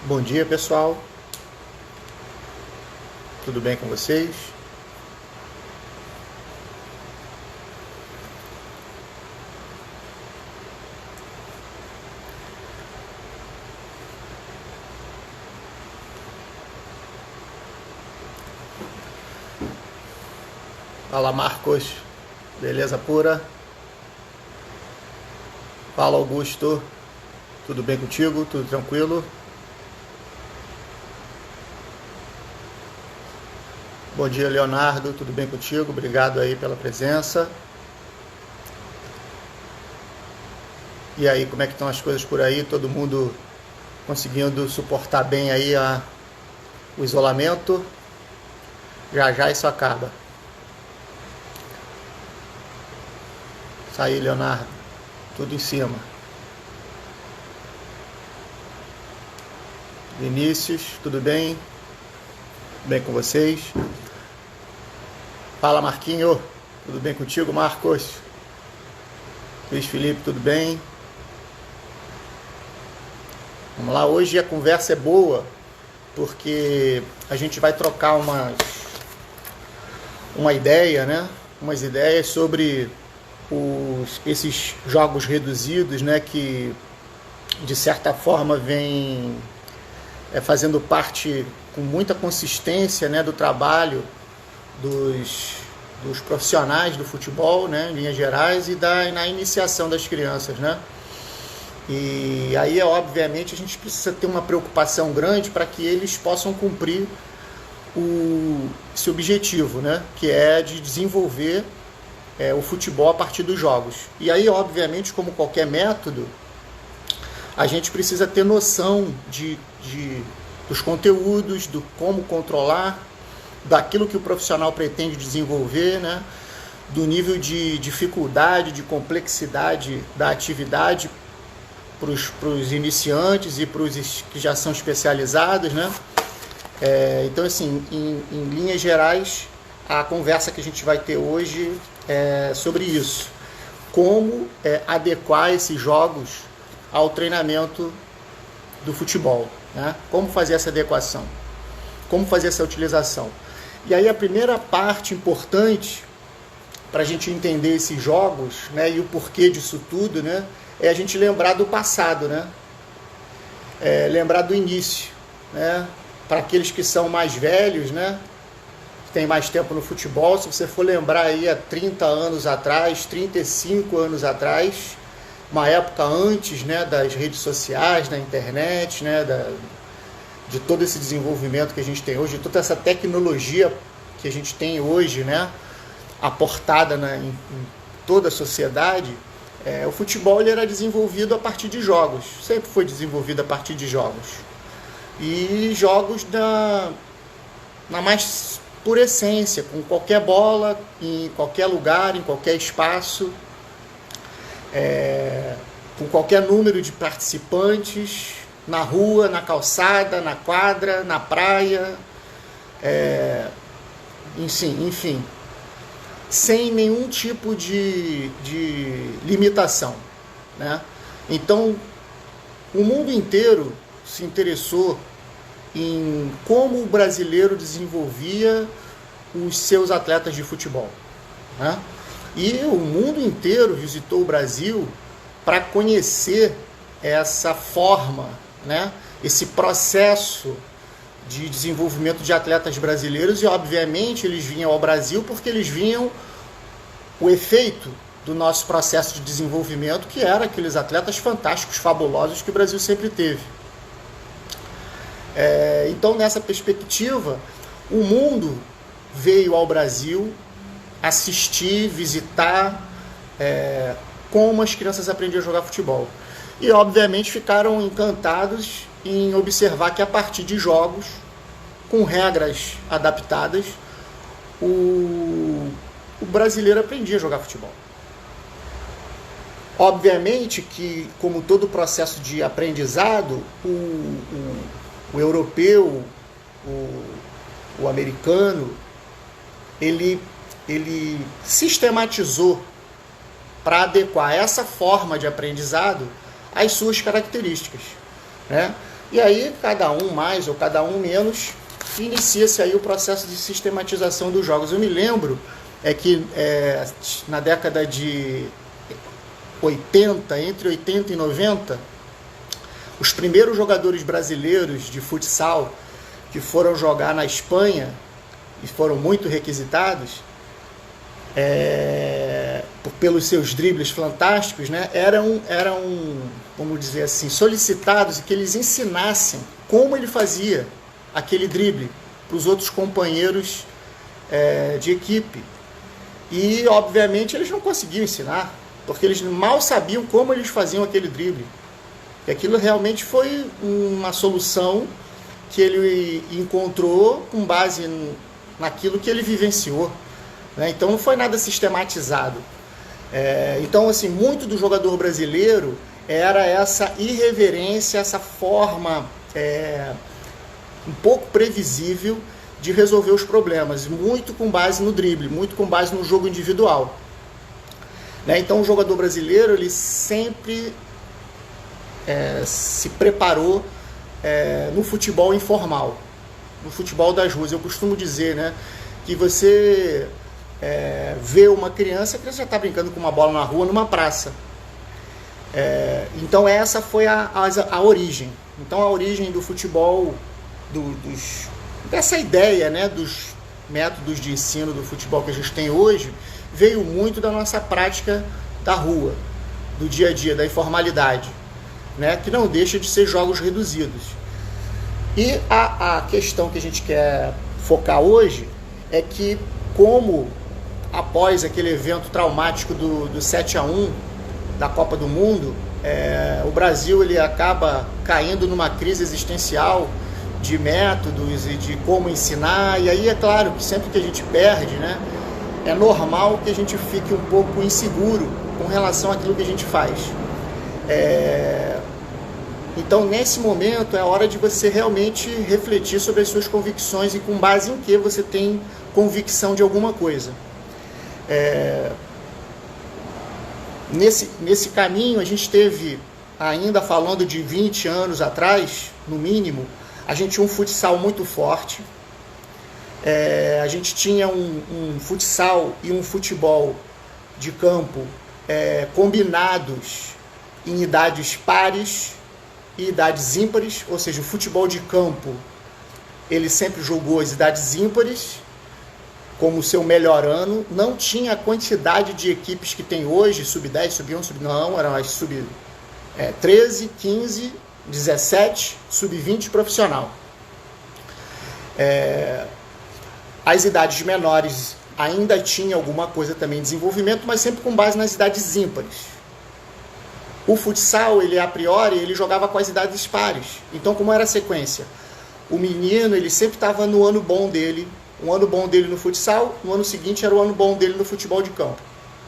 Bom dia, pessoal. Tudo bem com vocês? Fala, Marcos. Beleza pura? Fala, Augusto. Tudo bem contigo? Tudo tranquilo? Bom dia, Leonardo. Tudo bem contigo? Obrigado aí pela presença. E aí, como é que estão as coisas por aí? Todo mundo conseguindo suportar bem aí o isolamento? Já já isso acaba. Isso aí, Leonardo. Tudo em cima. Vinícius, tudo bem? Tudo bem com vocês? Fala, Marquinho. Tudo bem contigo, Marcos? Luiz Felipe, tudo bem? Vamos lá, hoje a conversa é boa, porque a gente vai trocar uma ideia, né? Umas ideias sobre esses jogos reduzidos, né? Que de certa forma vem fazendo parte com muita consistência, né, do trabalho dos profissionais do futebol, né, em linhas gerais, e na iniciação das crianças, né? E aí, obviamente, a gente precisa ter uma preocupação grande para que eles possam cumprir esse objetivo, né, que é de desenvolver o futebol a partir dos jogos. E aí, obviamente, como qualquer método, a gente precisa ter noção dos conteúdos, do como controlar, daquilo que o profissional pretende desenvolver, né? Do nível de dificuldade, de complexidade da atividade para os iniciantes e para os que já são especializados, né? Então, assim, em linhas gerais, a conversa que a gente vai ter hoje é sobre isso. Como adequar esses jogos ao treinamento do futebol, né? Como fazer essa adequação, como fazer essa utilização. E aí a primeira parte importante para a gente entender esses jogos, né, e o porquê disso tudo, né, é a gente lembrar do passado, né? Lembrar do início, né? Para aqueles que são mais velhos, né, que tem mais tempo no futebol, se você for lembrar aí há 30 anos atrás, 35 anos atrás, uma época antes, né, das redes sociais, da internet, né, de todo esse desenvolvimento que a gente tem hoje, de toda essa tecnologia que a gente tem hoje, né, aportada em toda a sociedade, o futebol ele era desenvolvido a partir de jogos, sempre foi desenvolvido a partir de jogos. E jogos na mais pura essência, com qualquer bola, em qualquer lugar, em qualquer espaço, com qualquer número de participantes, na rua, na calçada, na quadra, na praia, enfim, sem nenhum tipo de limitação, né? Então, o mundo inteiro se interessou em como o brasileiro desenvolvia os seus atletas de futebol, né? E o mundo inteiro visitou o Brasil para conhecer essa forma, né? Esse processo de desenvolvimento de atletas brasileiros, e obviamente eles vinham ao Brasil porque eles vinham o efeito do nosso processo de desenvolvimento, que era aqueles atletas fantásticos, fabulosos que o Brasil sempre teve. Então, nessa perspectiva, o mundo veio ao Brasil assistir, visitar como as crianças aprendiam a jogar futebol. E, obviamente, ficaram encantados em observar que, a partir de jogos, com regras adaptadas, o brasileiro aprendia a jogar futebol. Obviamente que, como todo processo de aprendizado, o europeu, o americano, ele sistematizou para adequar essa forma de aprendizado as suas características, né? E aí, cada um mais ou cada um menos, inicia-se aí o processo de sistematização dos jogos. Eu me lembro que na década de 80, entre 80 e 90, os primeiros jogadores brasileiros de futsal que foram jogar na Espanha e foram muito requisitados pelos seus dribles fantásticos, né, eram, vamos dizer assim, solicitados que eles ensinassem como ele fazia aquele drible para os outros companheiros de equipe. E, obviamente, eles não conseguiam ensinar, porque eles mal sabiam como eles faziam aquele drible. E aquilo realmente foi uma solução que ele encontrou com base naquilo que ele vivenciou, né? Então não foi nada sistematizado. Então, assim, muito do jogador brasileiro era essa irreverência, essa forma um pouco previsível de resolver os problemas, muito com base no drible, muito com base no jogo individual, né? Então o jogador brasileiro, ele sempre se preparou no futebol informal, no futebol das ruas. Eu costumo dizer, né, que você vê uma criança, a criança já está brincando com uma bola na rua, numa praça. Então essa foi a origem. Então a origem do futebol, dessa ideia, né, dos métodos de ensino do futebol que a gente tem hoje, veio muito da nossa prática da rua, do dia a dia, da informalidade, né, que não deixa de ser jogos reduzidos. E a questão que a gente quer focar hoje é que, como após aquele evento traumático do 7-1 da Copa do Mundo, o Brasil ele acaba caindo numa crise existencial de métodos e de como ensinar. E aí é claro que sempre que a gente perde, né, é normal que a gente fique um pouco inseguro com relação àquilo que a gente faz. Então, nesse momento, é a hora de você realmente refletir sobre as suas convicções e com base em que você tem convicção de alguma coisa. Nesse caminho, a gente teve, ainda falando de 20 anos atrás, no mínimo, a gente tinha um futsal muito forte. A gente tinha um futsal e um futebol de campo combinados em idades pares e idades ímpares, ou seja, o futebol de campo ele sempre jogou as idades ímpares como seu melhor ano. Não tinha a quantidade de equipes que tem hoje, sub-10, sub-1, sub-não, eram as sub-13, 15, 17, sub-20 profissional. As idades menores ainda tinha alguma coisa também de desenvolvimento, mas sempre com base nas idades ímpares. O futsal, ele a priori, ele jogava com as idades pares. Então, como era a sequência? O menino, ele sempre estava no ano bom dele. Um ano bom dele no futsal, no ano seguinte era o ano bom dele no futebol de campo.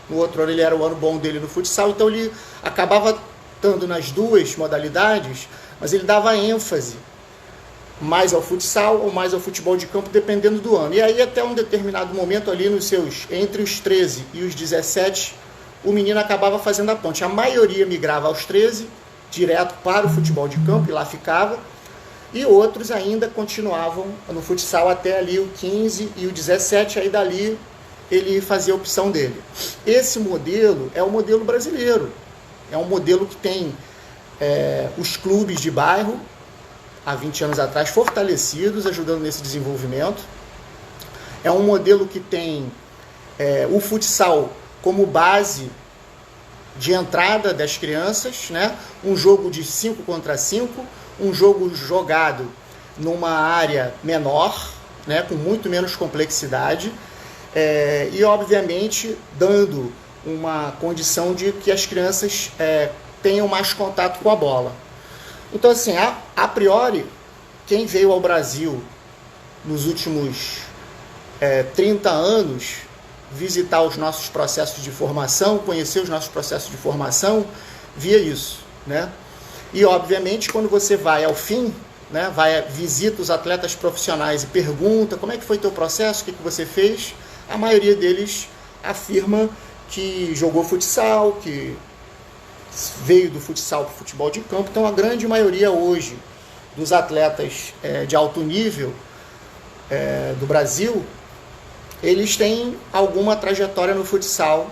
No outro ano ele era o ano bom dele no futsal. Então ele acabava estando nas duas modalidades, mas ele dava ênfase mais ao futsal ou mais ao futebol de campo, dependendo do ano. E aí, até um determinado momento ali, entre os 13 e os 17, o menino acabava fazendo a ponte. A maioria migrava aos 13, direto para o futebol de campo, e lá ficava. E outros ainda continuavam no futsal até ali o 15 e o 17, aí dali ele fazia a opção dele. Esse modelo é o modelo brasileiro. É um modelo que tem os clubes de bairro, há 20 anos atrás, fortalecidos, ajudando nesse desenvolvimento. É um modelo que tem o futsal como base de entrada das crianças, né? Um jogo de 5 contra 5, um jogo jogado numa área menor, né? Com muito menos complexidade, e obviamente dando uma condição de que as crianças tenham mais contato com a bola. Então, assim, a priori, quem veio ao Brasil nos últimos 30 anos visitar os nossos processos de formação, conhecer os nossos processos de formação, via isso, né? E, obviamente, quando você vai ao fim, né, visita os atletas profissionais e pergunta como é que foi teu processo, o que você fez, a maioria deles afirma que jogou futsal, que veio do futsal para o futebol de campo. Então a grande maioria hoje dos atletas de alto nível do Brasil, eles têm alguma trajetória no futsal,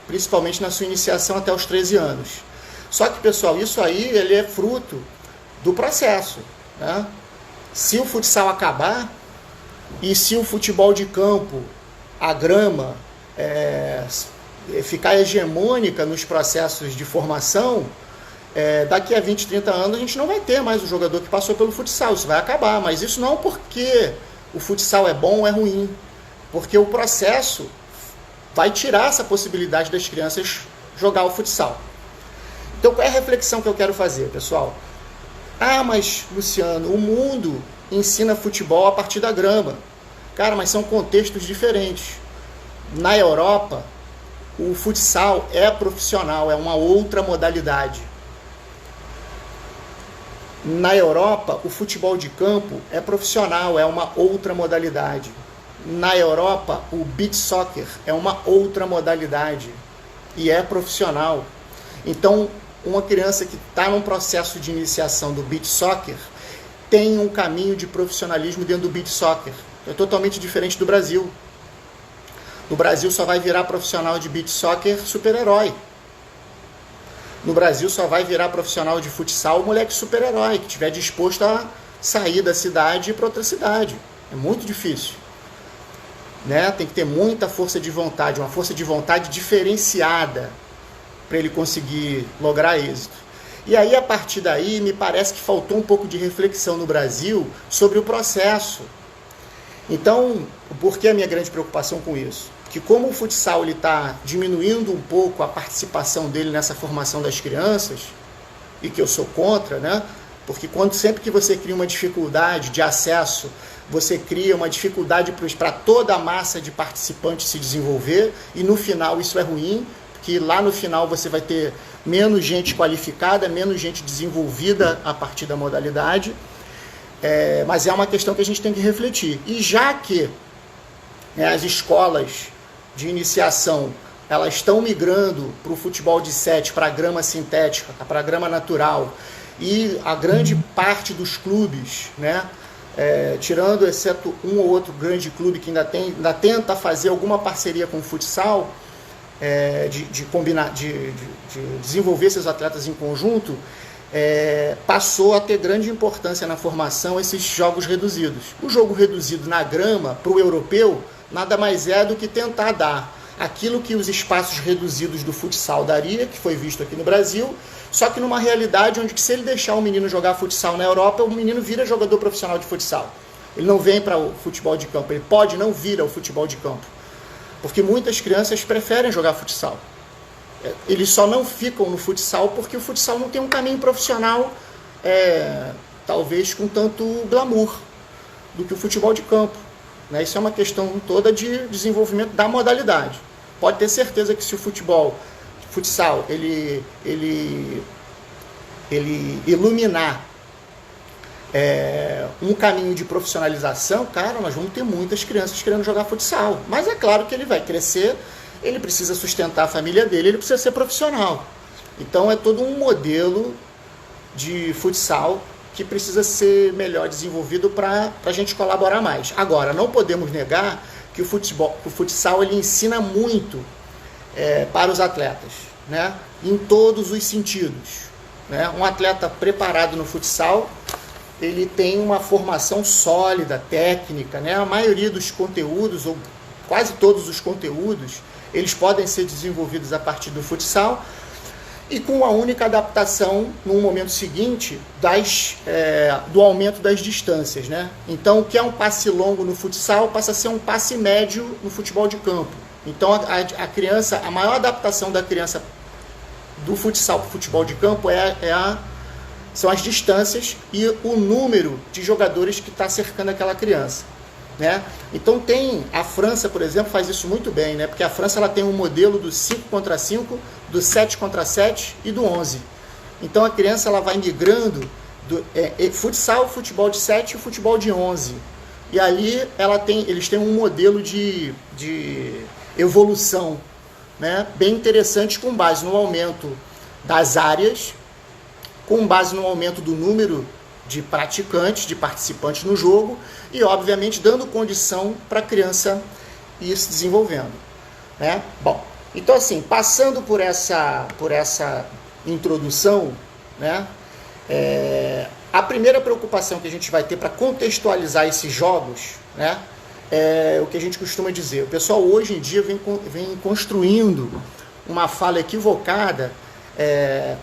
principalmente na sua iniciação até os 13 anos. Só que, pessoal, isso aí ele é fruto do processo, né? Se o futsal acabar e se o futebol de campo, a grama, ficar hegemônica nos processos de formação, daqui a 20, 30 anos a gente não vai ter mais o jogador que passou pelo futsal, isso vai acabar. Mas isso não porque o futsal é bom ou é ruim, porque o processo vai tirar essa possibilidade das crianças jogar o futsal. Então, qual é a reflexão que eu quero fazer, pessoal? Ah, mas, Luciano, o mundo ensina futebol a partir da grama. Cara, mas são contextos diferentes. Na Europa, o futsal é profissional, é uma outra modalidade. Na Europa, o futebol de campo é profissional, é uma outra modalidade. Na Europa, o beach soccer é uma outra modalidade e é profissional. Então, uma criança que está num processo de iniciação do beach soccer tem um caminho de profissionalismo dentro do beach soccer. É totalmente diferente do Brasil. No Brasil só vai virar profissional de beach soccer super-herói. No Brasil só vai virar profissional de futsal moleque super-herói, que estiver disposto a sair da cidade e ir para outra cidade. É muito difícil. Né? Tem que ter muita força de vontade, uma força de vontade diferenciada para ele conseguir lograr êxito. E aí, a partir daí, me parece que faltou um pouco de reflexão no Brasil sobre o processo. Então, por que a minha grande preocupação com isso? Que como o futsal está diminuindo um pouco a participação dele nessa formação das crianças, e que eu sou contra, né? Porque sempre que você cria uma dificuldade de acesso, você cria uma dificuldade para toda a massa de participantes se desenvolver, e no final isso é ruim, porque lá no final você vai ter menos gente qualificada, menos gente desenvolvida a partir da modalidade, mas é uma questão que a gente tem que refletir. E já que as escolas de iniciação elas estão migrando para o futebol de 7, para a grama sintética, para a grama natural, e a grande parte dos clubes, né, tirando exceto um ou outro grande clube que ainda tenta fazer alguma parceria com o futsal, de desenvolver seus atletas em conjunto, passou a ter grande importância na formação esses jogos reduzidos. O jogo reduzido na grama, para o europeu, nada mais é do que tentar dar aquilo que os espaços reduzidos do futsal daria, que foi visto aqui no Brasil, só que numa realidade onde se ele deixar o menino jogar futsal na Europa, o menino vira jogador profissional de futsal. Ele não vem para o futebol de campo, ele pode não vir ao futebol de campo. Porque muitas crianças preferem jogar futsal. Eles só não ficam no futsal porque o futsal não tem um caminho profissional, talvez com tanto glamour, do que o futebol de campo. Né? Isso é uma questão toda de desenvolvimento da modalidade. Pode ter certeza que se o futsal, ele iluminar um caminho de profissionalização, cara, nós vamos ter muitas crianças querendo jogar futsal. Mas é claro que ele vai crescer, ele precisa sustentar a família dele, ele precisa ser profissional. Então é todo um modelo de futsal que precisa ser melhor desenvolvido para a gente colaborar mais. Agora, não podemos negar que o futsal ele ensina muito para os atletas, né? Em todos os sentidos. Né? Um atleta preparado no futsal, ele tem uma formação sólida, técnica, né? A maioria dos conteúdos, ou quase todos os conteúdos, eles podem ser desenvolvidos a partir do futsal e com a única adaptação no momento seguinte do aumento das distâncias, né? Então, o que é um passe longo no futsal passa a ser um passe médio no futebol de campo. Então, a criança, a maior adaptação da criança do futsal para o futebol de campo são as distâncias e o número de jogadores que está cercando aquela criança. Né? Então a França, por exemplo, faz isso muito bem, né? Porque a França ela tem um modelo do 5 contra 5, do 7 contra 7 e do 11. Então a criança ela vai migrando do futsal, futebol de 7 e futebol de 11. E ali eles têm um modelo de evolução, né? Bem interessante, com base no aumento das áreas, com base no aumento do número de praticantes, de participantes no jogo e, obviamente, dando condição para a criança ir se desenvolvendo, né? Bom, então assim, passando por essa introdução, né, a primeira preocupação que a gente vai ter para contextualizar esses jogos, né, é o que a gente costuma dizer. O pessoal hoje em dia vem construindo uma fala equivocada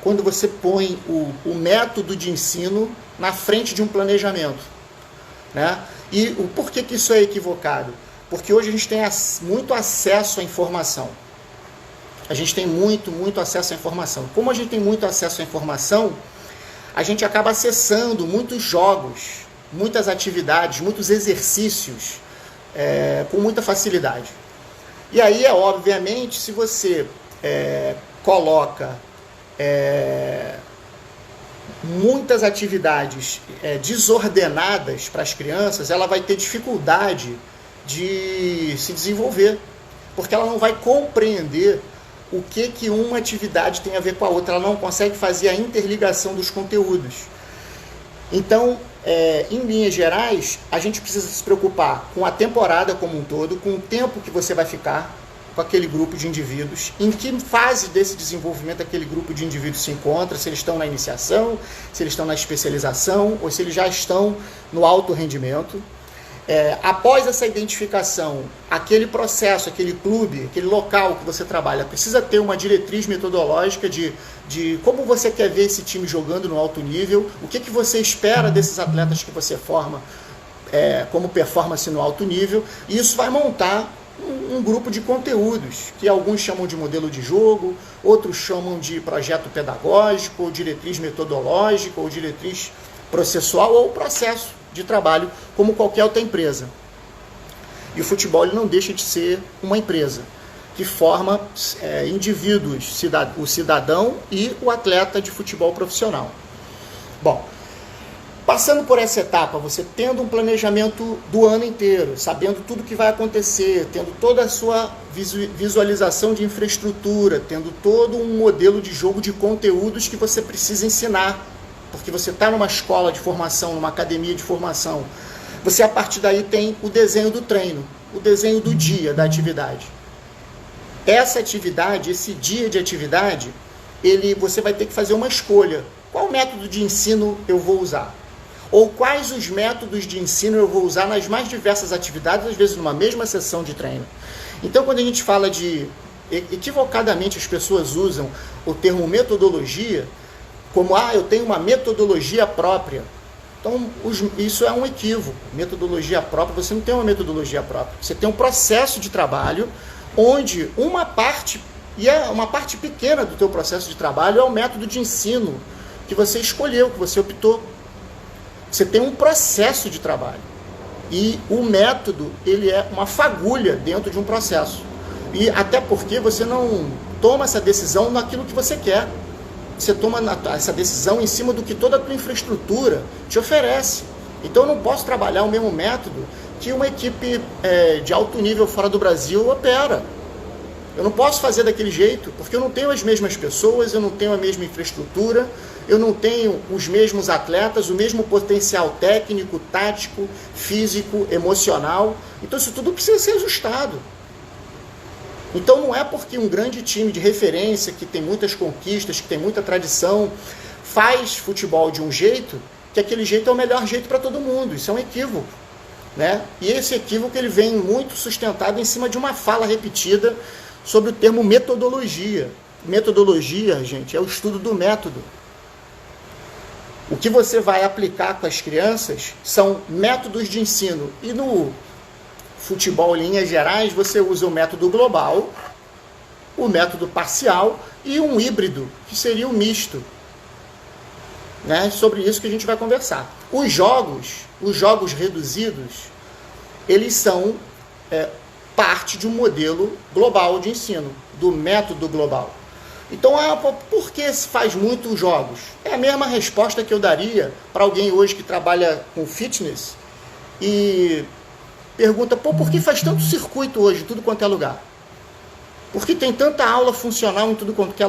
quando você põe o método de ensino na frente de um planejamento, né? E o porquê que isso é equivocado? Porque hoje a gente tem muito acesso à informação. A gente tem muito acesso à informação. Como a gente tem muito acesso à informação, a gente acaba acessando muitos jogos, muitas atividades, muitos exercícios com muita facilidade. E aí, obviamente, se você coloca muitas atividades desordenadas para as crianças, ela vai ter dificuldade de se desenvolver, porque ela não vai compreender o que uma atividade tem a ver com a outra, ela não consegue fazer a interligação dos conteúdos. Então, em linhas gerais, a gente precisa se preocupar com a temporada como um todo, com o tempo que você vai ficar com aquele grupo de indivíduos, em que fase desse desenvolvimento aquele grupo de indivíduos se encontra, se eles estão na iniciação, se eles estão na especialização, ou se eles já estão no alto rendimento. Após essa identificação, aquele processo, aquele clube, aquele local que você trabalha, precisa ter uma diretriz metodológica de como você quer ver esse time jogando no alto nível, o que você espera desses atletas que você forma como performance no alto nível, e isso vai montar um grupo de conteúdos, que alguns chamam de modelo de jogo, outros chamam de projeto pedagógico, ou diretriz metodológica, ou diretriz processual, ou processo de trabalho, como qualquer outra empresa. E o futebol ele não deixa de ser uma empresa que forma indivíduos, o cidadão e o atleta de futebol profissional. Bom, passando por essa etapa, você tendo um planejamento do ano inteiro, sabendo tudo que vai acontecer, tendo toda a sua visualização de infraestrutura, tendo todo um modelo de jogo de conteúdos que você precisa ensinar, porque você está numa escola de formação, numa academia de formação, você a partir daí tem o desenho do treino, o desenho do dia da atividade. Essa atividade, esse dia de atividade, você vai ter que fazer uma escolha. Qual método de ensino eu vou usar? Ou quais os métodos de ensino eu vou usar nas mais diversas atividades, às vezes numa mesma sessão de treino. Então, quando a gente fala equivocadamente as pessoas usam o termo metodologia, como, eu tenho uma metodologia própria. Então, isso é um equívoco. Metodologia própria, você não tem uma metodologia própria. Você tem um processo de trabalho onde uma parte pequena do teu processo de trabalho é o método de ensino que você escolheu, que você optou. Você tem um processo de trabalho. E o método, ele é uma fagulha dentro de um processo. E até porque você não toma essa decisão naquilo que você quer. Você toma essa decisão em cima do que toda a tua infraestrutura te oferece. Então eu não posso trabalhar o mesmo método que uma equipe de alto nível fora do Brasil opera. Eu não posso fazer daquele jeito, porque eu não tenho as mesmas pessoas, eu não tenho a mesma infraestrutura, eu não tenho os mesmos atletas, o mesmo potencial técnico, tático, físico, emocional. Então isso tudo precisa ser ajustado. Então não é porque um grande time de referência, que tem muitas conquistas, que tem muita tradição, faz futebol de um jeito, que aquele jeito é o melhor jeito para todo mundo. Isso é um equívoco, né? E esse equívoco ele vem muito sustentado em cima de uma fala repetida sobre o termo metodologia. Metodologia, gente, é o estudo do método. O que você vai aplicar com as crianças são métodos de ensino. E no futebol, em linhas gerais, você usa o método global, o método parcial e um híbrido, que seria o misto. Né? Sobre isso que a gente vai conversar. Os jogos reduzidos, eles são parte de um modelo global de ensino, do método global. Então, por que se faz muitos jogos? É a mesma resposta que eu daria para alguém hoje que trabalha com fitness e pergunta, por que faz tanto circuito hoje em tudo quanto é lugar? Por que tem tanta aula funcional em tudo quanto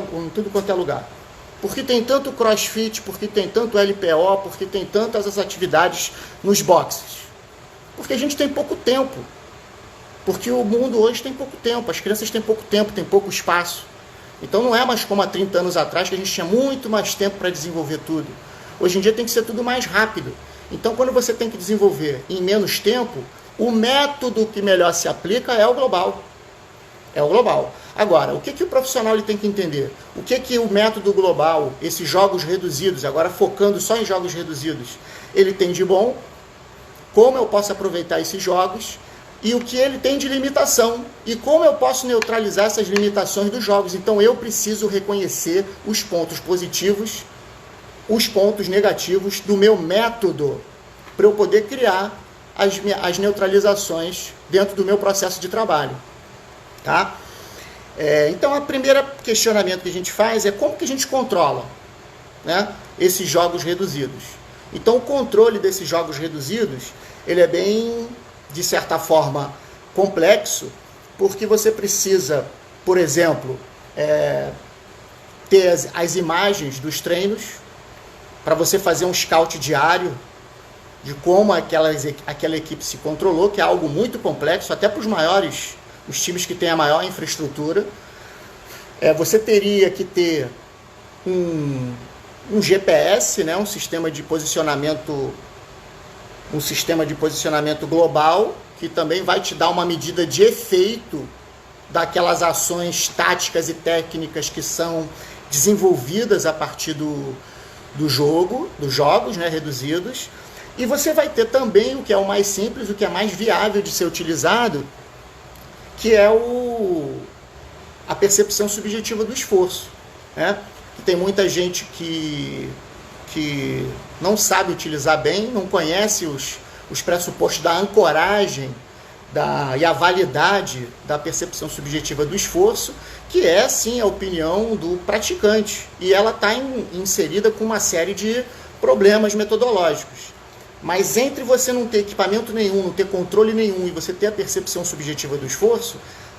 é lugar? Por que tem tanto crossfit, por que tem tanto LPO, por que tem tantas as atividades nos boxes? Porque a gente tem pouco tempo. Porque o mundo hoje tem pouco tempo, as crianças têm pouco tempo, tem pouco espaço. Então não é mais como há 30 anos atrás, que a gente tinha muito mais tempo para desenvolver tudo. Hoje em dia tem que ser tudo mais rápido. Então quando você tem que desenvolver em menos tempo, o método que melhor se aplica é o global. É o global. Agora, o que o profissional ele tem que entender? O que o método global, esses jogos reduzidos, agora focando só em jogos reduzidos, ele tem de bom, como eu posso aproveitar esses jogos, e o que ele tem de limitação, e como eu posso neutralizar essas limitações dos jogos. Então eu preciso reconhecer os pontos positivos, os pontos negativos do meu método, para eu poder criar as neutralizações dentro do meu processo de trabalho. Tá? Então, o primeiro questionamento que a gente faz é como que a gente controla, né, esses jogos reduzidos. Então, o controle desses jogos reduzidos, ele é bem, de certa forma, complexo, porque você precisa, por exemplo, ter as imagens dos treinos, para você fazer um scout diário de como aquela equipe se controlou, que é algo muito complexo, até para os times que têm a maior infraestrutura. Você teria que ter um GPS, né, um sistema de posicionamento global, que também vai te dar uma medida de efeito daquelas ações táticas e técnicas que são desenvolvidas a partir dos jogos, né, reduzidos. E você vai ter também o que é o mais simples, o que é mais viável de ser utilizado, que é a percepção subjetiva do esforço, né? Tem muita gente que não sabe utilizar bem, não conhece os pressupostos da ancoragem e a validade da percepção subjetiva do esforço, que é, sim, a opinião do praticante. E ela está inserida com uma série de problemas metodológicos. Mas entre você não ter equipamento nenhum, não ter controle nenhum, e você ter a percepção subjetiva do esforço,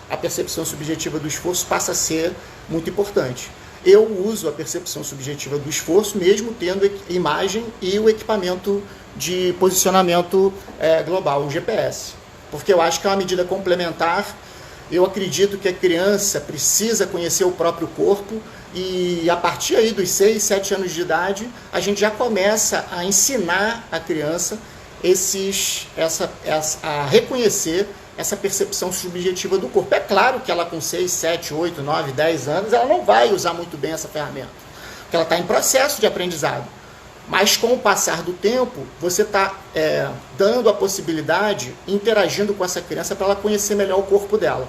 a percepção subjetiva do esforço passa a ser muito importante. Eu uso a percepção subjetiva do esforço, mesmo tendo imagem e o equipamento de posicionamento global, o GPS. Porque eu acho que é uma medida complementar. Eu acredito que a criança precisa conhecer o próprio corpo, e a partir aí dos 6, 7 anos de idade, a gente já começa a ensinar a criança a reconhecer essa percepção subjetiva do corpo. É claro que ela com 6, 7, 8, 9, 10 anos, ela não vai usar muito bem essa ferramenta, porque ela está em processo de aprendizado. Mas com o passar do tempo, você está dando a possibilidade, interagindo com essa criança para ela conhecer melhor o corpo dela.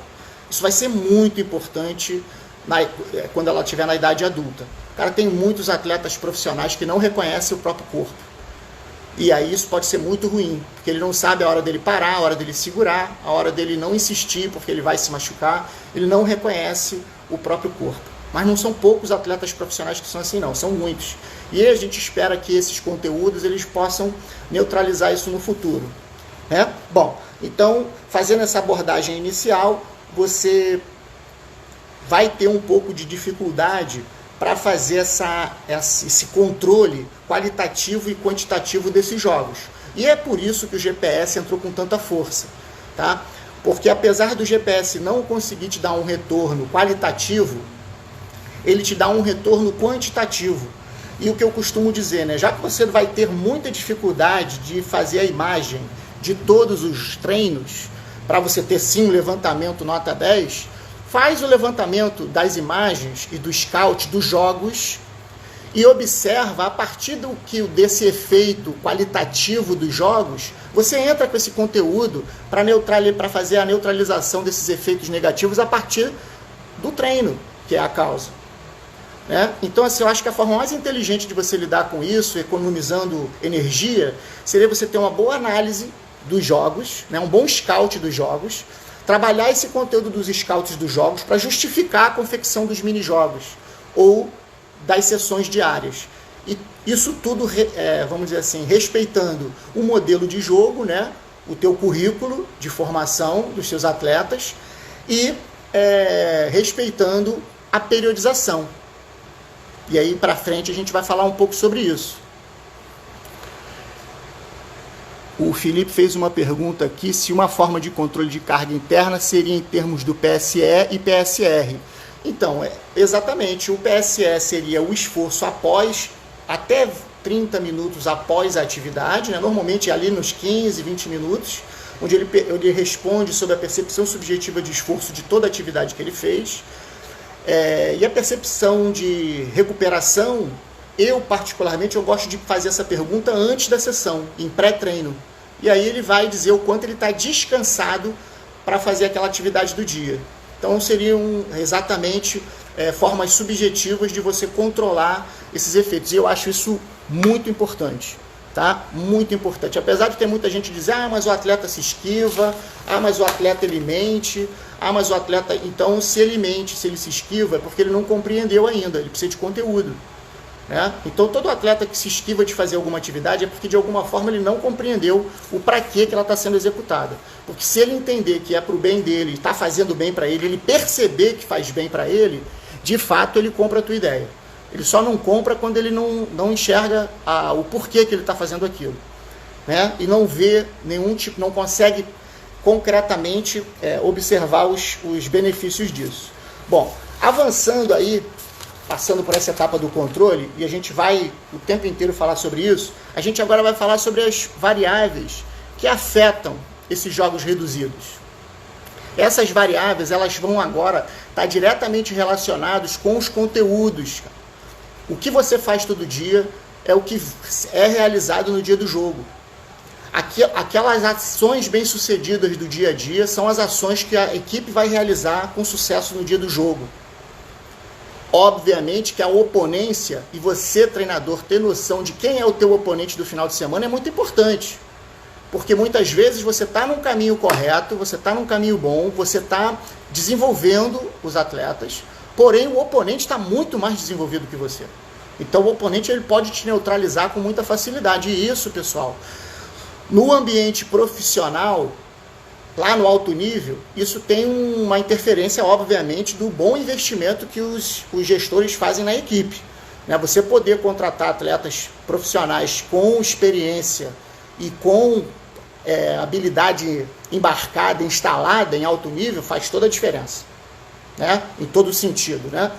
Isso vai ser muito importante quando ela estiver na idade adulta. Cara, tem muitos atletas profissionais que não reconhecem o próprio corpo. E aí isso pode ser muito ruim, porque ele não sabe a hora dele parar, a hora dele segurar, a hora dele não insistir, porque ele vai se machucar. Ele não reconhece o próprio corpo. Mas não são poucos atletas profissionais que são assim, não, são muitos. E a gente espera que esses conteúdos eles possam neutralizar isso no futuro, né? Bom, então, fazendo essa abordagem inicial, você vai ter um pouco de dificuldade para fazer esse controle qualitativo e quantitativo desses jogos. E é por isso que o GPS entrou com tanta força, tá? Porque apesar do GPS não conseguir te dar um retorno qualitativo, ele te dá um retorno quantitativo. E o que eu costumo dizer, né? Já que você vai ter muita dificuldade de fazer a imagem de todos os treinos, para você ter sim um levantamento nota 10, faz o levantamento das imagens e do scout dos jogos e observa, a partir desse efeito qualitativo dos jogos, você entra com esse conteúdo para fazer a neutralização desses efeitos negativos a partir do treino, que é a causa. Né? Então, assim, eu acho que a forma mais inteligente de você lidar com isso, economizando energia, seria você ter uma boa análise dos jogos, né? Um bom scout dos jogos, trabalhar esse conteúdo dos scouts dos jogos para justificar a confecção dos mini-jogos ou das sessões diárias. E isso tudo, vamos dizer assim, respeitando o modelo de jogo, né? O teu currículo de formação dos seus atletas e respeitando a periodização. E aí para frente a gente vai falar um pouco sobre isso. O Felipe fez uma pergunta aqui, se uma forma de controle de carga interna seria em termos do PSE e PSR. Então, exatamente, o PSE seria o esforço após, até 30 minutos após a atividade, né? Normalmente ali nos 15, 20 minutos, onde ele responde sobre a percepção subjetiva de esforço de toda a atividade que ele fez. E a percepção de recuperação, eu particularmente, eu gosto de fazer essa pergunta antes da sessão, em pré-treino. E aí ele vai dizer o quanto ele está descansado para fazer aquela atividade do dia. Então seriam exatamente formas subjetivas de você controlar esses efeitos. E eu acho isso muito importante, tá? Muito importante. Apesar de ter muita gente dizer, mas o atleta se esquiva, mas o atleta ele mente, mas o atleta... Então, se ele mente, se ele se esquiva, é porque ele não compreendeu ainda, ele precisa de conteúdo. Né? Então, todo atleta que se esquiva de fazer alguma atividade é porque, de alguma forma, ele não compreendeu o para que ela está sendo executada. Porque se ele entender que é para o bem dele, está fazendo bem para ele perceber que faz bem para ele, de fato, ele compra a tua ideia. Ele só não compra quando ele não enxerga o porquê que ele está fazendo aquilo. Né? E não vê nenhum tipo, não consegue concretamente observar os benefícios disso. Bom, avançando aí, passando por essa etapa do controle, e a gente vai o tempo inteiro falar sobre isso, a gente agora vai falar sobre as variáveis que afetam esses jogos reduzidos. Essas variáveis, elas vão agora estar diretamente relacionadas com os conteúdos. O que você faz todo dia é o que é realizado no dia do jogo. Aquelas ações bem-sucedidas do dia a dia são as ações que a equipe vai realizar com sucesso no dia do jogo. Obviamente que a oponência, e você, treinador, ter noção de quem é o teu oponente do final de semana é muito importante. Porque muitas vezes você está num caminho correto, você está num caminho bom, você está desenvolvendo os atletas, porém o oponente está muito mais desenvolvido que você. Então o oponente ele pode te neutralizar com muita facilidade. E isso, pessoal, no ambiente profissional, lá no alto nível, isso tem uma interferência, obviamente, do bom investimento que os gestores fazem na equipe. Né? Você poder contratar atletas profissionais com experiência e com habilidade embarcada, instalada em alto nível, faz toda a diferença. Né? Em todo sentido. Né?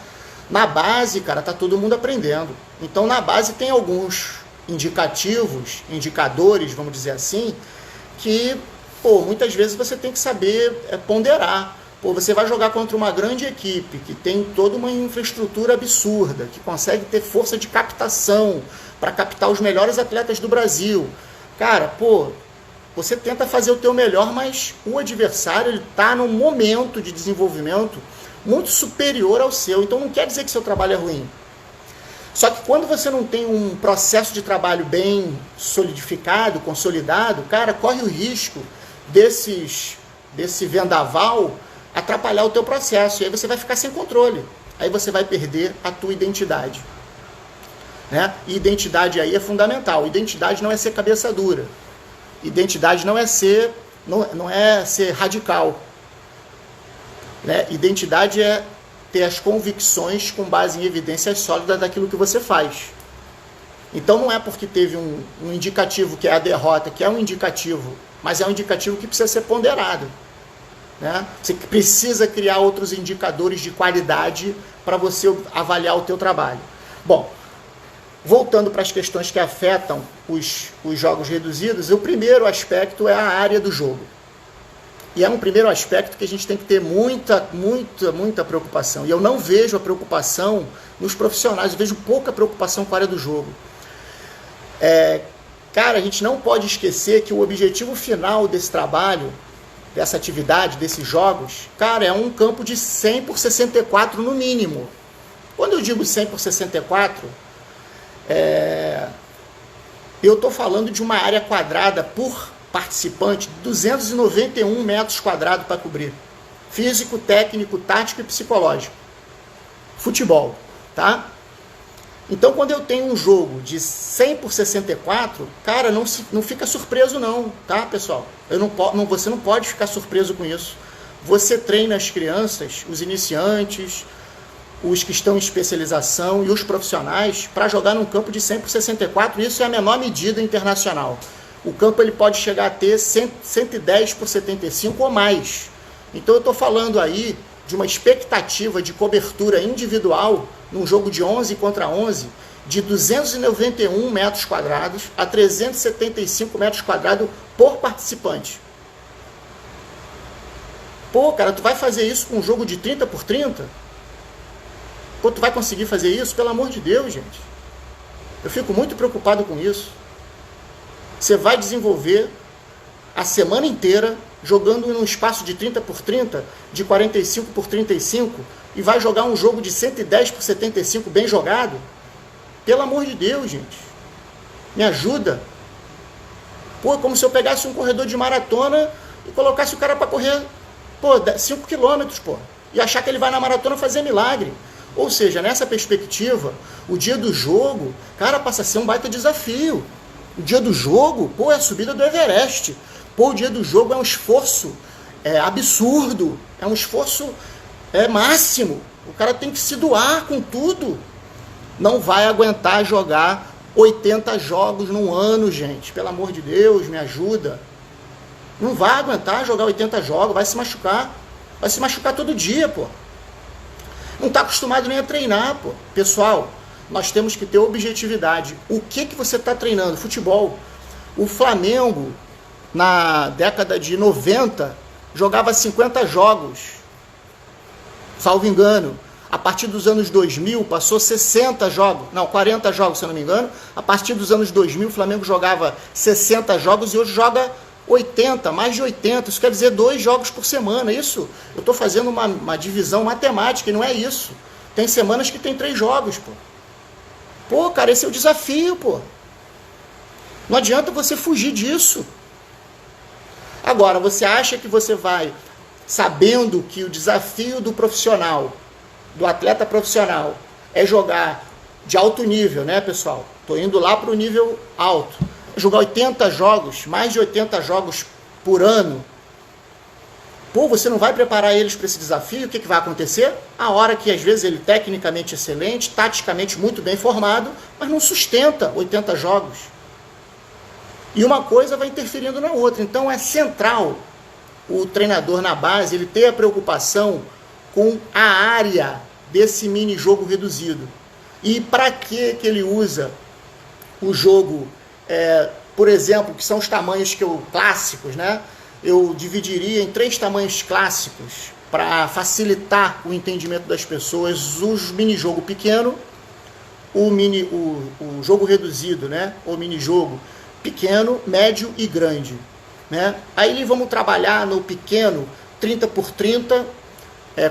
Na base, cara, tá todo mundo aprendendo. Então, na base tem alguns indicadores, vamos dizer assim, que muitas vezes você tem que saber ponderar. Você vai jogar contra uma grande equipe que tem toda uma infraestrutura absurda, que consegue ter força de captação para captar os melhores atletas do Brasil. Cara, você tenta fazer o teu melhor, mas o adversário está num momento de desenvolvimento muito superior ao seu. Então não quer dizer que seu trabalho é ruim. Só que quando você não tem um processo de trabalho bem solidificado, consolidado, cara, corre o risco desse vendaval atrapalhar o teu processo. E aí você vai ficar sem controle. Aí você vai perder a tua identidade. Né? E identidade aí é fundamental. Identidade não é ser cabeça dura. Identidade não é ser radical. Né? Identidade é ter as convicções com base em evidências sólidas daquilo que você faz. Então não é porque teve um indicativo que é a derrota, que é um indicativo, mas é um indicativo que precisa ser ponderado. Né? Você precisa criar outros indicadores de qualidade para você avaliar o teu trabalho. Bom, voltando para as questões que afetam os jogos reduzidos, o primeiro aspecto é a área do jogo. E é um primeiro aspecto que a gente tem que ter muita preocupação. E eu não vejo a preocupação nos profissionais, eu vejo pouca preocupação com a área do jogo. Cara, a gente não pode esquecer que o objetivo final desse trabalho, dessa atividade, desses jogos, cara, é um campo de 100 por 64 no mínimo. Quando eu digo 100 por 64, eu estou falando de uma área quadrada por participante de 291 metros quadrados para cobrir. Físico, técnico, tático e psicológico. Futebol, tá? Então, quando eu tenho um jogo de 100 por 64, cara, não fica surpreso não, tá, pessoal? Você não pode ficar surpreso com isso. Você treina as crianças, os iniciantes, os que estão em especialização e os profissionais para jogar num campo de 100 por 64, isso é a menor medida internacional. O campo ele pode chegar a ter 110 por 75 ou mais. Então eu estou falando aí de uma expectativa de cobertura individual num jogo de 11 contra 11 de 291 metros quadrados a 375 metros quadrados por participante. Pô, cara, tu vai fazer isso com um jogo de 30 por 30? Pô, tu vai conseguir fazer isso? Pelo amor de Deus, gente. Eu fico muito preocupado com isso. Você vai desenvolver a semana inteira jogando num espaço de 30 por 30, de 45 por 35, e vai jogar um jogo de 110 por 75 bem jogado? Pelo amor de Deus, gente. Me ajuda. Pô, é como se eu pegasse um corredor de maratona e colocasse o cara para correr, 5 quilômetros, e achar que ele vai na maratona fazer milagre. Ou seja, nessa perspectiva, o dia do jogo, cara, passa a ser um baita desafio. O dia do jogo, é a subida do Everest. O dia do jogo é um esforço absurdo, é um esforço máximo. O cara tem que se doar com tudo. Não vai aguentar jogar 80 jogos num ano, gente. Pelo amor de Deus, me ajuda. Não vai aguentar jogar 80 jogos, vai se machucar. Vai se machucar todo dia, Não está acostumado nem a treinar, Pessoal, nós temos que ter objetividade. O que você está treinando? Futebol. O Flamengo, na década de 90, jogava 50 jogos, salvo engano. A partir dos anos 2000, passou 40 jogos, se eu não me engano. A partir dos anos 2000, o Flamengo jogava 60 jogos e hoje joga 80, mais de 80. Isso quer dizer 2 jogos por semana. Isso, eu estou fazendo uma divisão matemática e não é isso. Tem semanas que tem 3 jogos, cara, esse é o desafio, Não adianta você fugir disso. Agora, você acha que você vai, sabendo que o desafio do profissional, do atleta profissional, é jogar de alto nível, né, pessoal? Estou indo lá para o nível alto. Jogar 80 jogos, mais de 80 jogos por ano. Você não vai preparar eles para esse desafio? O que vai acontecer? A hora que, às vezes, ele tecnicamente excelente, taticamente muito bem formado, mas não sustenta 80 jogos. E uma coisa vai interferindo na outra. Então é central o treinador na base ele ter a preocupação com a área desse mini jogo reduzido. E para que ele usa o jogo, por exemplo, que são os tamanhos clássicos, né? Eu dividiria em 3 tamanhos clássicos para facilitar o entendimento das pessoas: o mini jogo pequeno, o jogo reduzido, né? O mini jogo pequeno, médio e grande, né? Aí vamos trabalhar no pequeno 30 por 30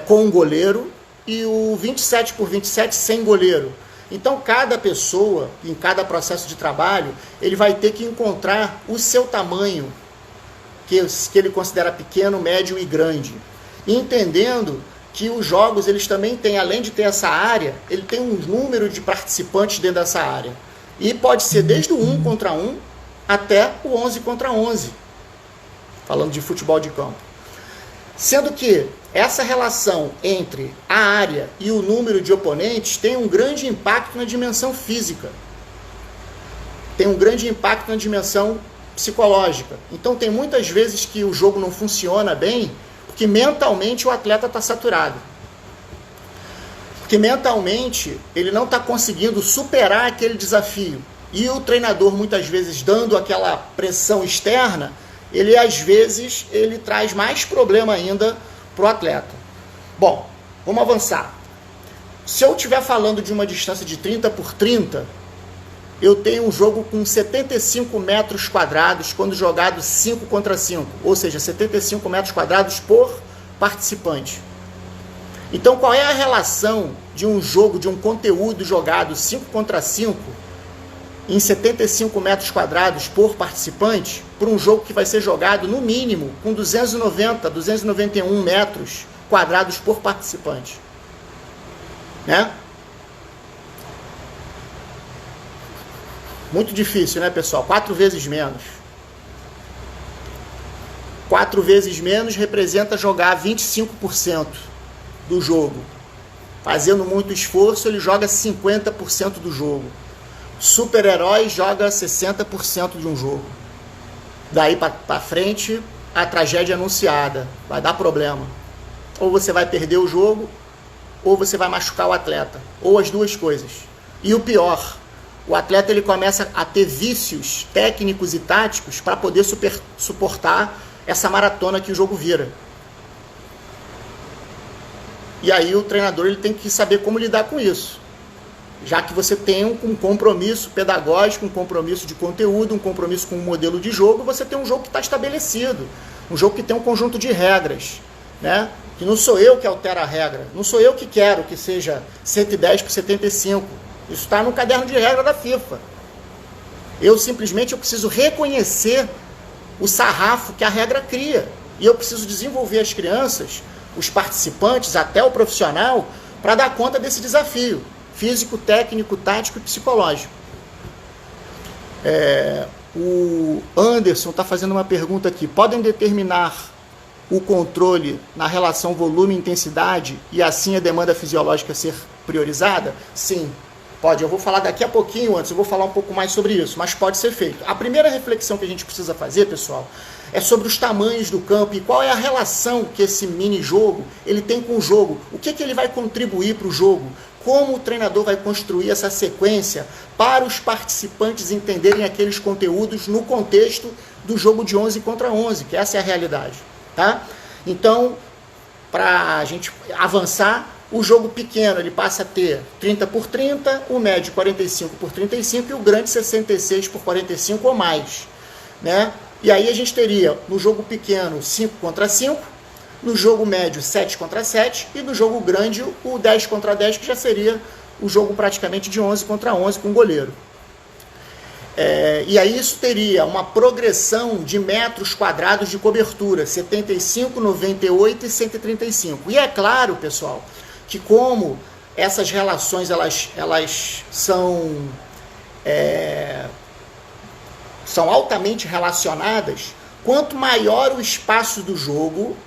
com um goleiro e o 27 por 27 sem goleiro. Então cada pessoa, em cada processo de trabalho, ele vai ter que encontrar o seu tamanho que ele considera pequeno, médio e grande, entendendo que os jogos eles também têm, além de ter essa área, ele tem um número de participantes dentro dessa área, e pode ser desde o 1 contra 1 até o 11 contra 11, falando de futebol de campo, sendo que essa relação entre a área e o número de oponentes tem um grande impacto na dimensão física, tem um grande impacto na dimensão psicológica. Então tem muitas vezes que o jogo não funciona bem porque mentalmente o atleta está saturado, porque mentalmente ele não está conseguindo superar aquele desafio, e o treinador muitas vezes dando aquela pressão externa, ele às vezes ele traz mais problema ainda para o atleta. Bom, vamos avançar. Se eu estiver falando de uma distância de 30 por 30, eu tenho um jogo com 75 metros quadrados quando jogado 5 contra 5, ou seja, 75 metros quadrados por participante. Então, qual é a relação de um jogo, de um conteúdo jogado 5 contra 5 em 75 metros quadrados por participante para um jogo que vai ser jogado no mínimo com 290, 291 metros quadrados por participante? Né? Muito difícil, né, pessoal? 4 vezes menos. 4 vezes menos representa jogar 25% do jogo. fazendo muito esforço, ele joga 50% do jogo. Super-herói joga 60% de um jogo. Daí para frente, a tragédia anunciada. Vai dar problema. Ou você vai perder o jogo, ou você vai machucar o atleta. Ou as duas coisas. E o pior, o atleta ele começa a ter vícios técnicos e táticos para poder suportar essa maratona que o jogo vira. E aí o treinador ele tem que saber como lidar com isso. Já que você tem um compromisso pedagógico, um compromisso de conteúdo, um compromisso com um modelo de jogo, você tem um jogo que está estabelecido, um jogo que tem um conjunto de regras, né? Que não sou eu que altero a regra, não sou eu que quero que seja 110 por 75, isso está no caderno de regra da FIFA. Eu preciso reconhecer o sarrafo que a regra cria, e eu preciso desenvolver as crianças, os participantes, até o profissional, para dar conta desse desafio físico, técnico, tático e psicológico. O Anderson está fazendo uma pergunta aqui. Podem determinar o controle na relação volume e intensidade e assim a demanda fisiológica ser priorizada? Sim, pode. Eu vou falar daqui a pouquinho, antes eu vou falar um pouco mais sobre isso, mas pode ser feito. A primeira reflexão que a gente precisa fazer, pessoal, é sobre os tamanhos do campo e qual é a relação que esse mini-jogo ele tem com o jogo. O que ele vai contribuir para o jogo? Como o treinador vai construir essa sequência para os participantes entenderem aqueles conteúdos no contexto do jogo de 11 contra 11, que essa é a realidade. Tá? Então, para a gente avançar, o jogo pequeno ele passa a ter 30 por 30, o médio 45 por 35 e o grande 66 por 45 ou mais. Né? E aí a gente teria no jogo pequeno 5 contra 5, no jogo médio 7 contra 7 e no jogo grande o 10 contra 10, que já seria o jogo praticamente de 11 contra 11 com goleiro. E aí isso teria uma progressão de metros quadrados de cobertura, 75, 98 e 135. E é claro, pessoal, que como essas relações elas são altamente relacionadas, quanto maior o espaço do jogo,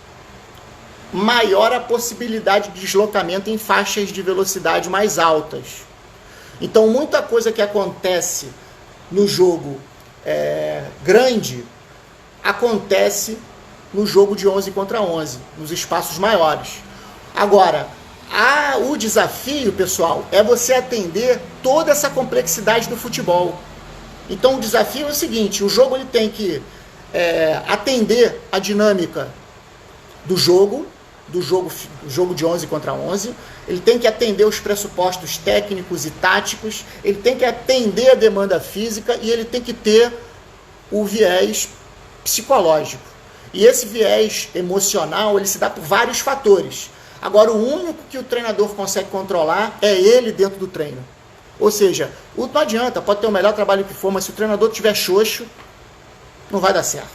maior a possibilidade de deslocamento em faixas de velocidade mais altas. Então, muita coisa que acontece no jogo grande, acontece no jogo de 11 contra 11, nos espaços maiores. Agora, o desafio, pessoal, é você atender toda essa complexidade do futebol. Então, o desafio é o seguinte, o jogo ele tem que atender a dinâmica do jogo de 11 contra 11, ele tem que atender os pressupostos técnicos e táticos, ele tem que atender a demanda física e ele tem que ter o viés psicológico. E esse viés emocional, ele se dá por vários fatores. Agora, o único que o treinador consegue controlar é ele dentro do treino. Ou seja, não adianta, pode ter o melhor trabalho que for, mas se o treinador tiver xoxo, não vai dar certo.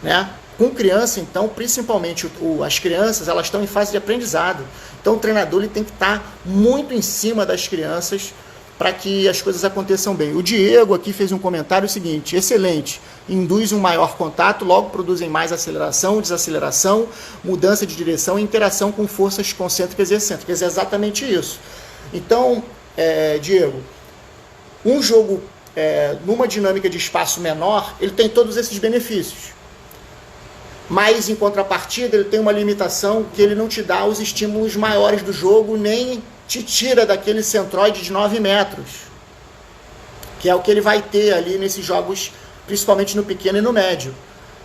Né? Com criança, então, principalmente as crianças, elas estão em fase de aprendizado. Então, o treinador ele tem que estar muito em cima das crianças para que as coisas aconteçam bem. O Diego aqui fez um comentário seguinte: excelente, induz um maior contato, logo produzem mais aceleração, desaceleração, mudança de direção e interação com forças concêntricas e excêntricas. É exatamente isso. Então, Diego, um jogo numa dinâmica de espaço menor, ele tem todos esses benefícios. Mas, em contrapartida, ele tem uma limitação que ele não te dá os estímulos maiores do jogo, nem te tira daquele centroide de 9 metros, que é o que ele vai ter ali nesses jogos, principalmente no pequeno e no médio.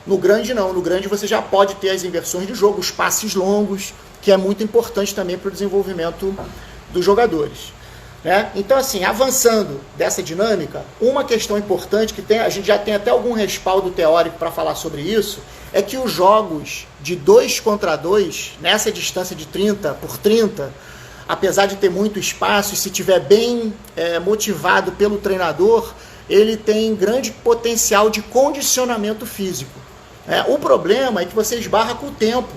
No grande não, no grande você já pode ter as inversões de jogo, os passes longos, que é muito importante também para o desenvolvimento dos jogadores. Né? Então, assim, avançando dessa dinâmica, uma questão importante que a gente já tem até algum respaldo teórico para falar sobre isso, é que os jogos de 2 contra 2, nessa distância de 30 por 30, apesar de ter muito espaço, e se estiver bem motivado pelo treinador, ele tem grande potencial de condicionamento físico. O problema é que você esbarra com o tempo.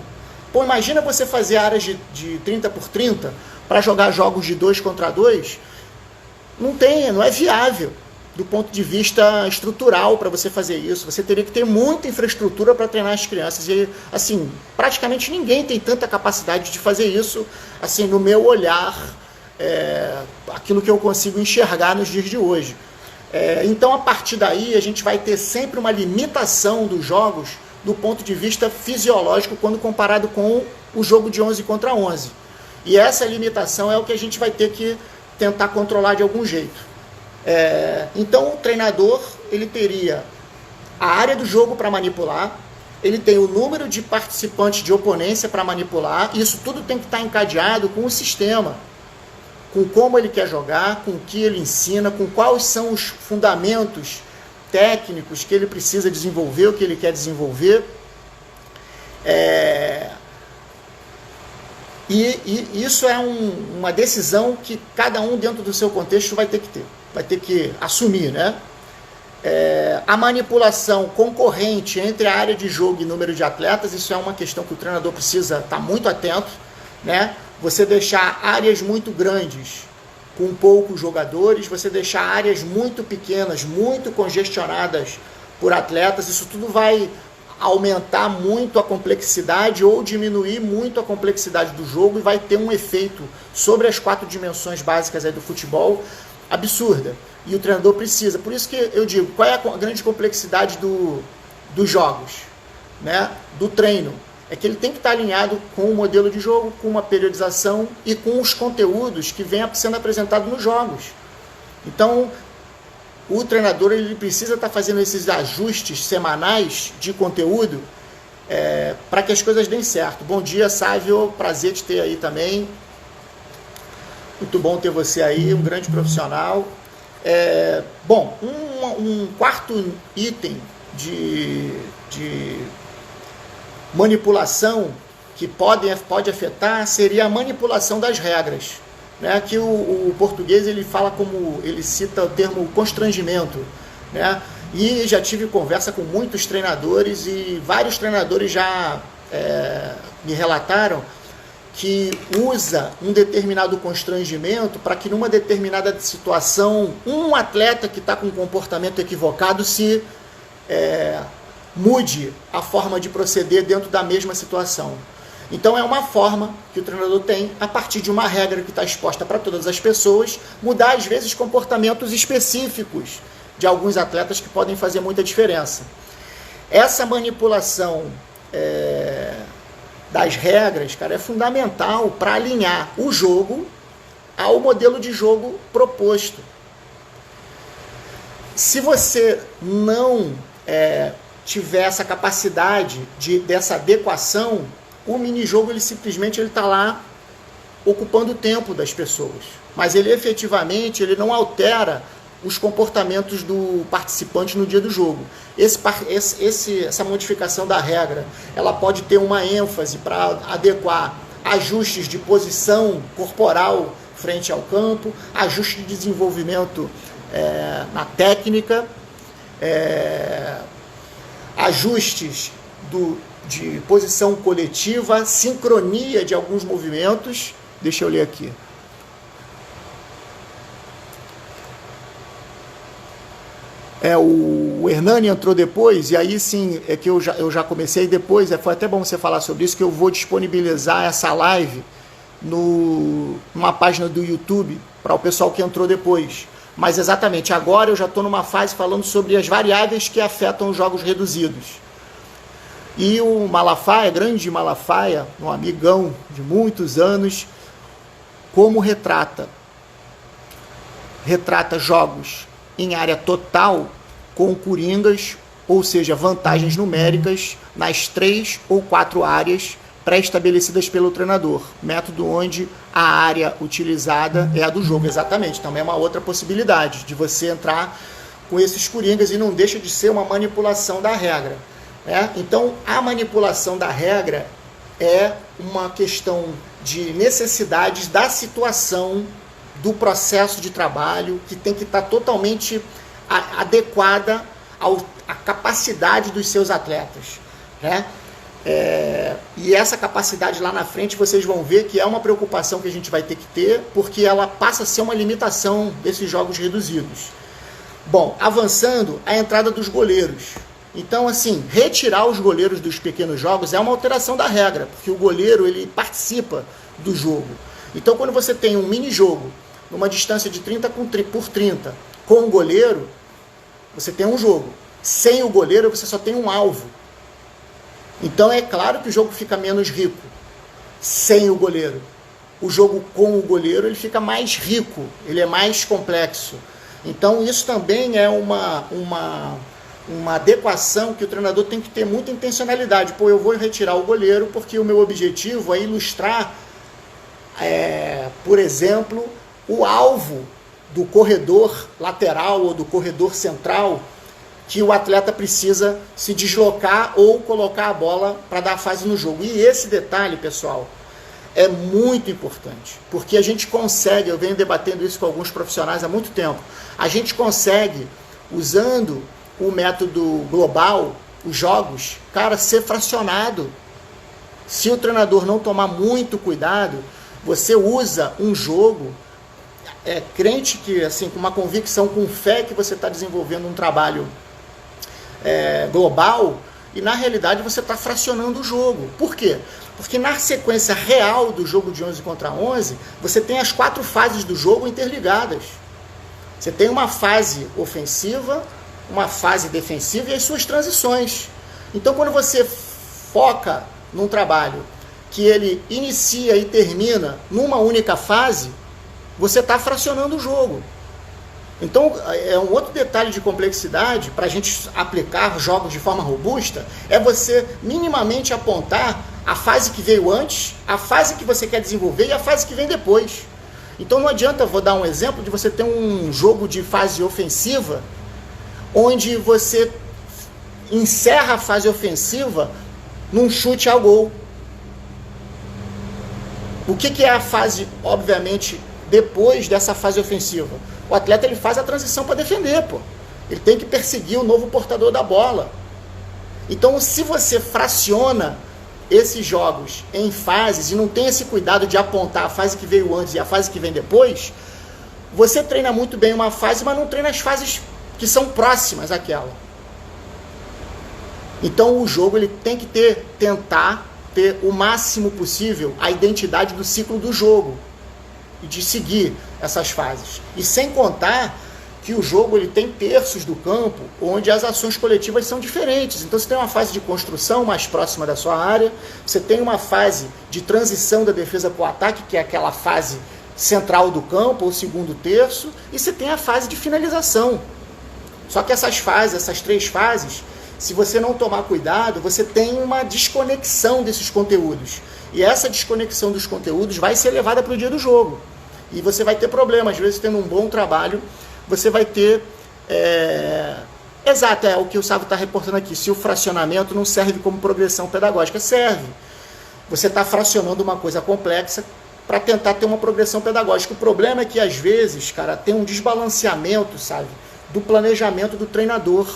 Pô, imagina você fazer áreas de 30 por 30 para jogar jogos de 2 contra 2, não é viável. do ponto de vista estrutural para você fazer isso. Você teria que ter muita infraestrutura para treinar as crianças. E, assim, praticamente ninguém tem tanta capacidade de fazer isso, assim, no meu olhar, aquilo que eu consigo enxergar nos dias de hoje. Então, a partir daí, a gente vai ter sempre uma limitação dos jogos do ponto de vista fisiológico quando comparado com o jogo de 11 contra 11. E essa limitação é o que a gente vai ter que tentar controlar de algum jeito. Então, o treinador, ele teria a área do jogo para manipular, ele tem o número de participantes de oponência para manipular, e isso tudo tem que estar encadeado com o sistema, com como ele quer jogar, com o que ele ensina, com quais são os fundamentos técnicos que ele precisa desenvolver, o que ele quer desenvolver. E isso é uma decisão que cada um dentro do seu contexto vai ter que ter, vai ter que assumir, né? A manipulação concorrente entre a área de jogo e número de atletas, isso é uma questão que o treinador precisa estar muito atento, né? Você deixar áreas muito grandes com poucos jogadores, você deixar áreas muito pequenas, muito congestionadas por atletas, isso tudo vai aumentar muito a complexidade ou diminuir muito a complexidade do jogo e vai ter um efeito sobre as 4 dimensões básicas aí do futebol absurda. E o treinador precisa. Por isso que eu digo, qual é a grande complexidade dos jogos, né? Do treino? É que ele tem que estar alinhado com o modelo de jogo, com uma periodização e com os conteúdos que vêm sendo apresentados nos jogos. Então, o treinador ele precisa estar fazendo esses ajustes semanais de conteúdo para que as coisas deem certo. Bom dia, Sávio, prazer te ter aí também. Muito bom ter você aí, um grande profissional. Bom, um quarto item de manipulação que pode afetar seria a manipulação das regras, né? Que o português ele fala ele cita o termo constrangimento, né? E já tive conversa com muitos treinadores e vários treinadores já me relataram que usa um determinado constrangimento para que numa determinada situação um atleta que está com um comportamento equivocado se mude a forma de proceder dentro da mesma situação. Então é uma forma que o treinador tem, a partir de uma regra que está exposta para todas as pessoas, mudar às vezes comportamentos específicos de alguns atletas que podem fazer muita diferença. Essa manipulação das regras, cara, é fundamental para alinhar o jogo ao modelo de jogo proposto. Se você não tiver essa capacidade dessa adequação, o minijogo ele simplesmente está lá ocupando o tempo das pessoas, mas ele efetivamente ele não altera os comportamentos do participante no dia do jogo. Essa modificação da regra ela pode ter uma ênfase para adequar ajustes de posição corporal frente ao campo, ajuste de desenvolvimento na técnica, ajustes de posição coletiva, sincronia de alguns movimentos. Deixa eu ler aqui. O Hernani entrou depois, e aí sim, é que eu já comecei depois, foi até bom você falar sobre isso, que eu vou disponibilizar essa live numa página do YouTube, para o pessoal que entrou depois. Mas exatamente, agora eu já estou numa fase falando sobre as variáveis que afetam os jogos reduzidos. E o Malafaia, grande Malafaia, um amigão de muitos anos, como retrata jogos em área total com coringas, ou seja, vantagens numéricas nas 3 ou 4 áreas pré-estabelecidas pelo treinador, método onde a área utilizada é a do jogo, exatamente. Também é uma outra possibilidade de você entrar com esses coringas e não deixa de ser uma manipulação da regra. Então, a manipulação da regra é uma questão de necessidades da situação, do processo de trabalho, que tem que estar totalmente adequada à capacidade dos seus atletas, né? E essa capacidade lá na frente vocês vão ver que é uma preocupação que a gente vai ter que ter, porque ela passa a ser uma limitação desses jogos reduzidos. Bom, avançando, a entrada dos goleiros. Então, assim, retirar os goleiros dos pequenos jogos é uma alteração da regra, porque o goleiro, ele participa do jogo. Então, quando você tem um mini-jogo, numa distância de 30 por 30, com o goleiro, você tem um jogo. Sem o goleiro, você só tem um alvo. Então, é claro que o jogo fica menos rico sem o goleiro. O jogo com o goleiro, ele fica mais rico, ele é mais complexo. Então, isso também é uma adequação que o treinador tem que ter muita intencionalidade. Pô, eu vou retirar o goleiro porque o meu objetivo é ilustrar, por exemplo, o alvo do corredor lateral ou do corredor central que o atleta precisa se deslocar ou colocar a bola para dar fase no jogo. E esse detalhe, pessoal, é muito importante, porque a gente consegue, eu venho debatendo isso com alguns profissionais há muito tempo, a gente consegue, usando o método global, os jogos, cara, ser fracionado. Se o treinador não tomar muito cuidado, você usa um jogo, crente que, assim, com uma convicção, com fé que você está desenvolvendo um trabalho global, e na realidade você está fracionando o jogo. Por quê? Porque na sequência real do jogo de 11 contra 11, você tem as 4 fases do jogo interligadas. Você tem uma fase ofensiva, uma fase defensiva e as suas transições. Então, quando você foca num trabalho que ele inicia e termina numa única fase, você está fracionando o jogo. Então, é um outro detalhe de complexidade para a gente aplicar jogos de forma robusta, é você minimamente apontar a fase que veio antes, a fase que você quer desenvolver e a fase que vem depois. Então, não adianta, vou dar um exemplo, de você ter um jogo de fase ofensiva, onde você encerra a fase ofensiva num chute ao gol. O que é a fase, obviamente, depois dessa fase ofensiva? O atleta, ele faz a transição para defender, pô. Ele tem que perseguir o novo portador da bola. Então, se você fraciona esses jogos em fases e não tem esse cuidado de apontar a fase que veio antes e a fase que vem depois, você treina muito bem uma fase, mas não treina as fases que são próximas àquela. Então, o jogo, ele tem que tentar ter o máximo possível a identidade do ciclo do jogo e de seguir essas fases. E sem contar que o jogo, ele tem terços do campo onde as ações coletivas são diferentes. Então, você tem uma fase de construção mais próxima da sua área, você tem uma fase de transição da defesa para o ataque, que é aquela fase central do campo, ou segundo terço, e você tem a fase de finalização. Só que essas fases, essas 3 fases, se você não tomar cuidado, você tem uma desconexão desses conteúdos. E essa desconexão dos conteúdos vai ser levada para o dia do jogo. E você vai ter problemas. Às vezes, tendo um bom trabalho, você vai ter... Exato, é o que o Sávio está reportando aqui. Se o fracionamento não serve como progressão pedagógica, serve. Você está fracionando uma coisa complexa para tentar ter uma progressão pedagógica. O problema é que, às vezes, cara, tem um desbalanceamento, sabe, do planejamento do treinador.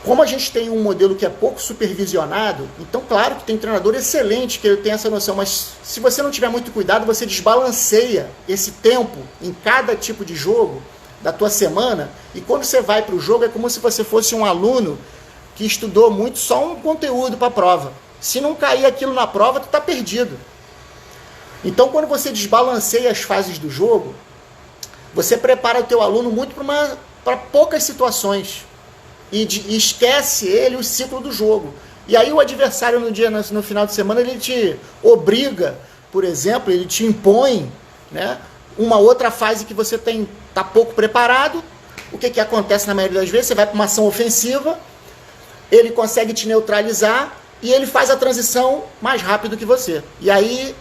Como a gente tem um modelo que é pouco supervisionado, então, claro que tem treinador excelente que ele tem essa noção, mas se você não tiver muito cuidado, você desbalanceia esse tempo em cada tipo de jogo da tua semana, e quando você vai para o jogo é como se você fosse um aluno que estudou muito só um conteúdo para a prova. Se não cair aquilo na prova, tu está perdido. Então, quando você desbalanceia as fases do jogo, você prepara o teu aluno muito para poucas situações. E esquece ele o ciclo do jogo. E aí o adversário no final de semana, ele te obriga, por exemplo, ele te impõe, né, uma outra fase que você está pouco preparado. O que acontece na maioria das vezes? Você vai para uma ação ofensiva, ele consegue te neutralizar e ele faz a transição mais rápido que você. E aí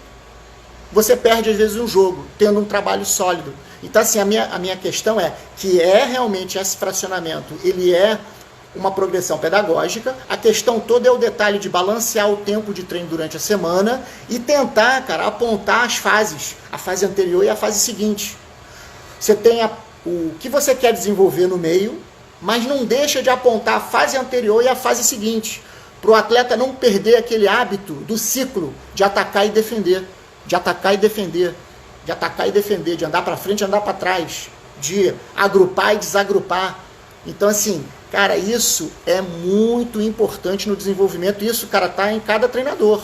você perde às vezes um jogo, tendo um trabalho sólido. Então, assim, a minha questão é que realmente esse fracionamento, ele é uma progressão pedagógica. A questão toda é o detalhe de balancear o tempo de treino durante a semana e tentar, cara, apontar as fases, a fase anterior e a fase seguinte. Você tem o que você quer desenvolver no meio, mas não deixa de apontar a fase anterior e a fase seguinte, para o atleta não perder aquele hábito do ciclo de atacar e defender, de atacar e defender, de atacar e defender, de andar para frente e andar para trás. de agrupar e desagrupar. Então, assim, cara, isso é muito importante no desenvolvimento. Isso, cara, tá em cada treinador.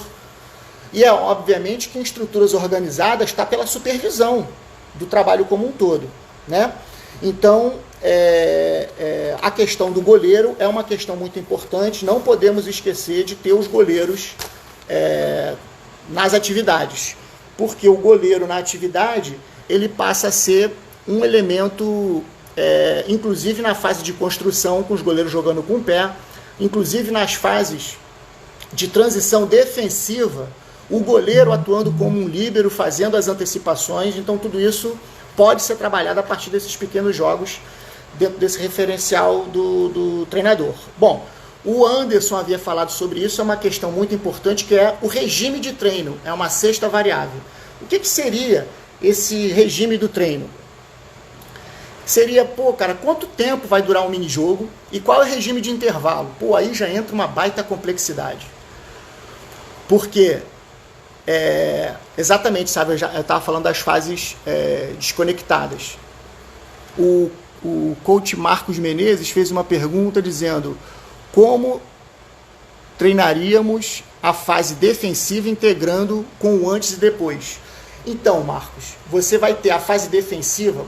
E é obviamente que em estruturas organizadas está pela supervisão do trabalho como um todo, né? Então, a questão do goleiro é uma questão muito importante. Não podemos esquecer de ter os goleiros nas atividades, porque o goleiro na atividade ele passa a ser um elemento, inclusive na fase de construção, com os goleiros jogando com o pé, inclusive nas fases de transição defensiva, o goleiro atuando como um líbero, fazendo as antecipações. Então tudo isso pode ser trabalhado a partir desses pequenos jogos, dentro desse referencial do treinador. Bom, o Anderson havia falado sobre isso, é uma questão muito importante, que é o regime de treino, é uma sexta variável. O que seria esse regime do treino? Seria, cara, quanto tempo vai durar um minijogo e qual é o regime de intervalo? Aí já entra uma baita complexidade. Porque, exatamente, sabe, eu estava falando das fases desconectadas. O coach Marcos Menezes fez uma pergunta dizendo: como treinaríamos a fase defensiva integrando com o antes e depois? Então, Marcos, você vai ter a fase defensiva.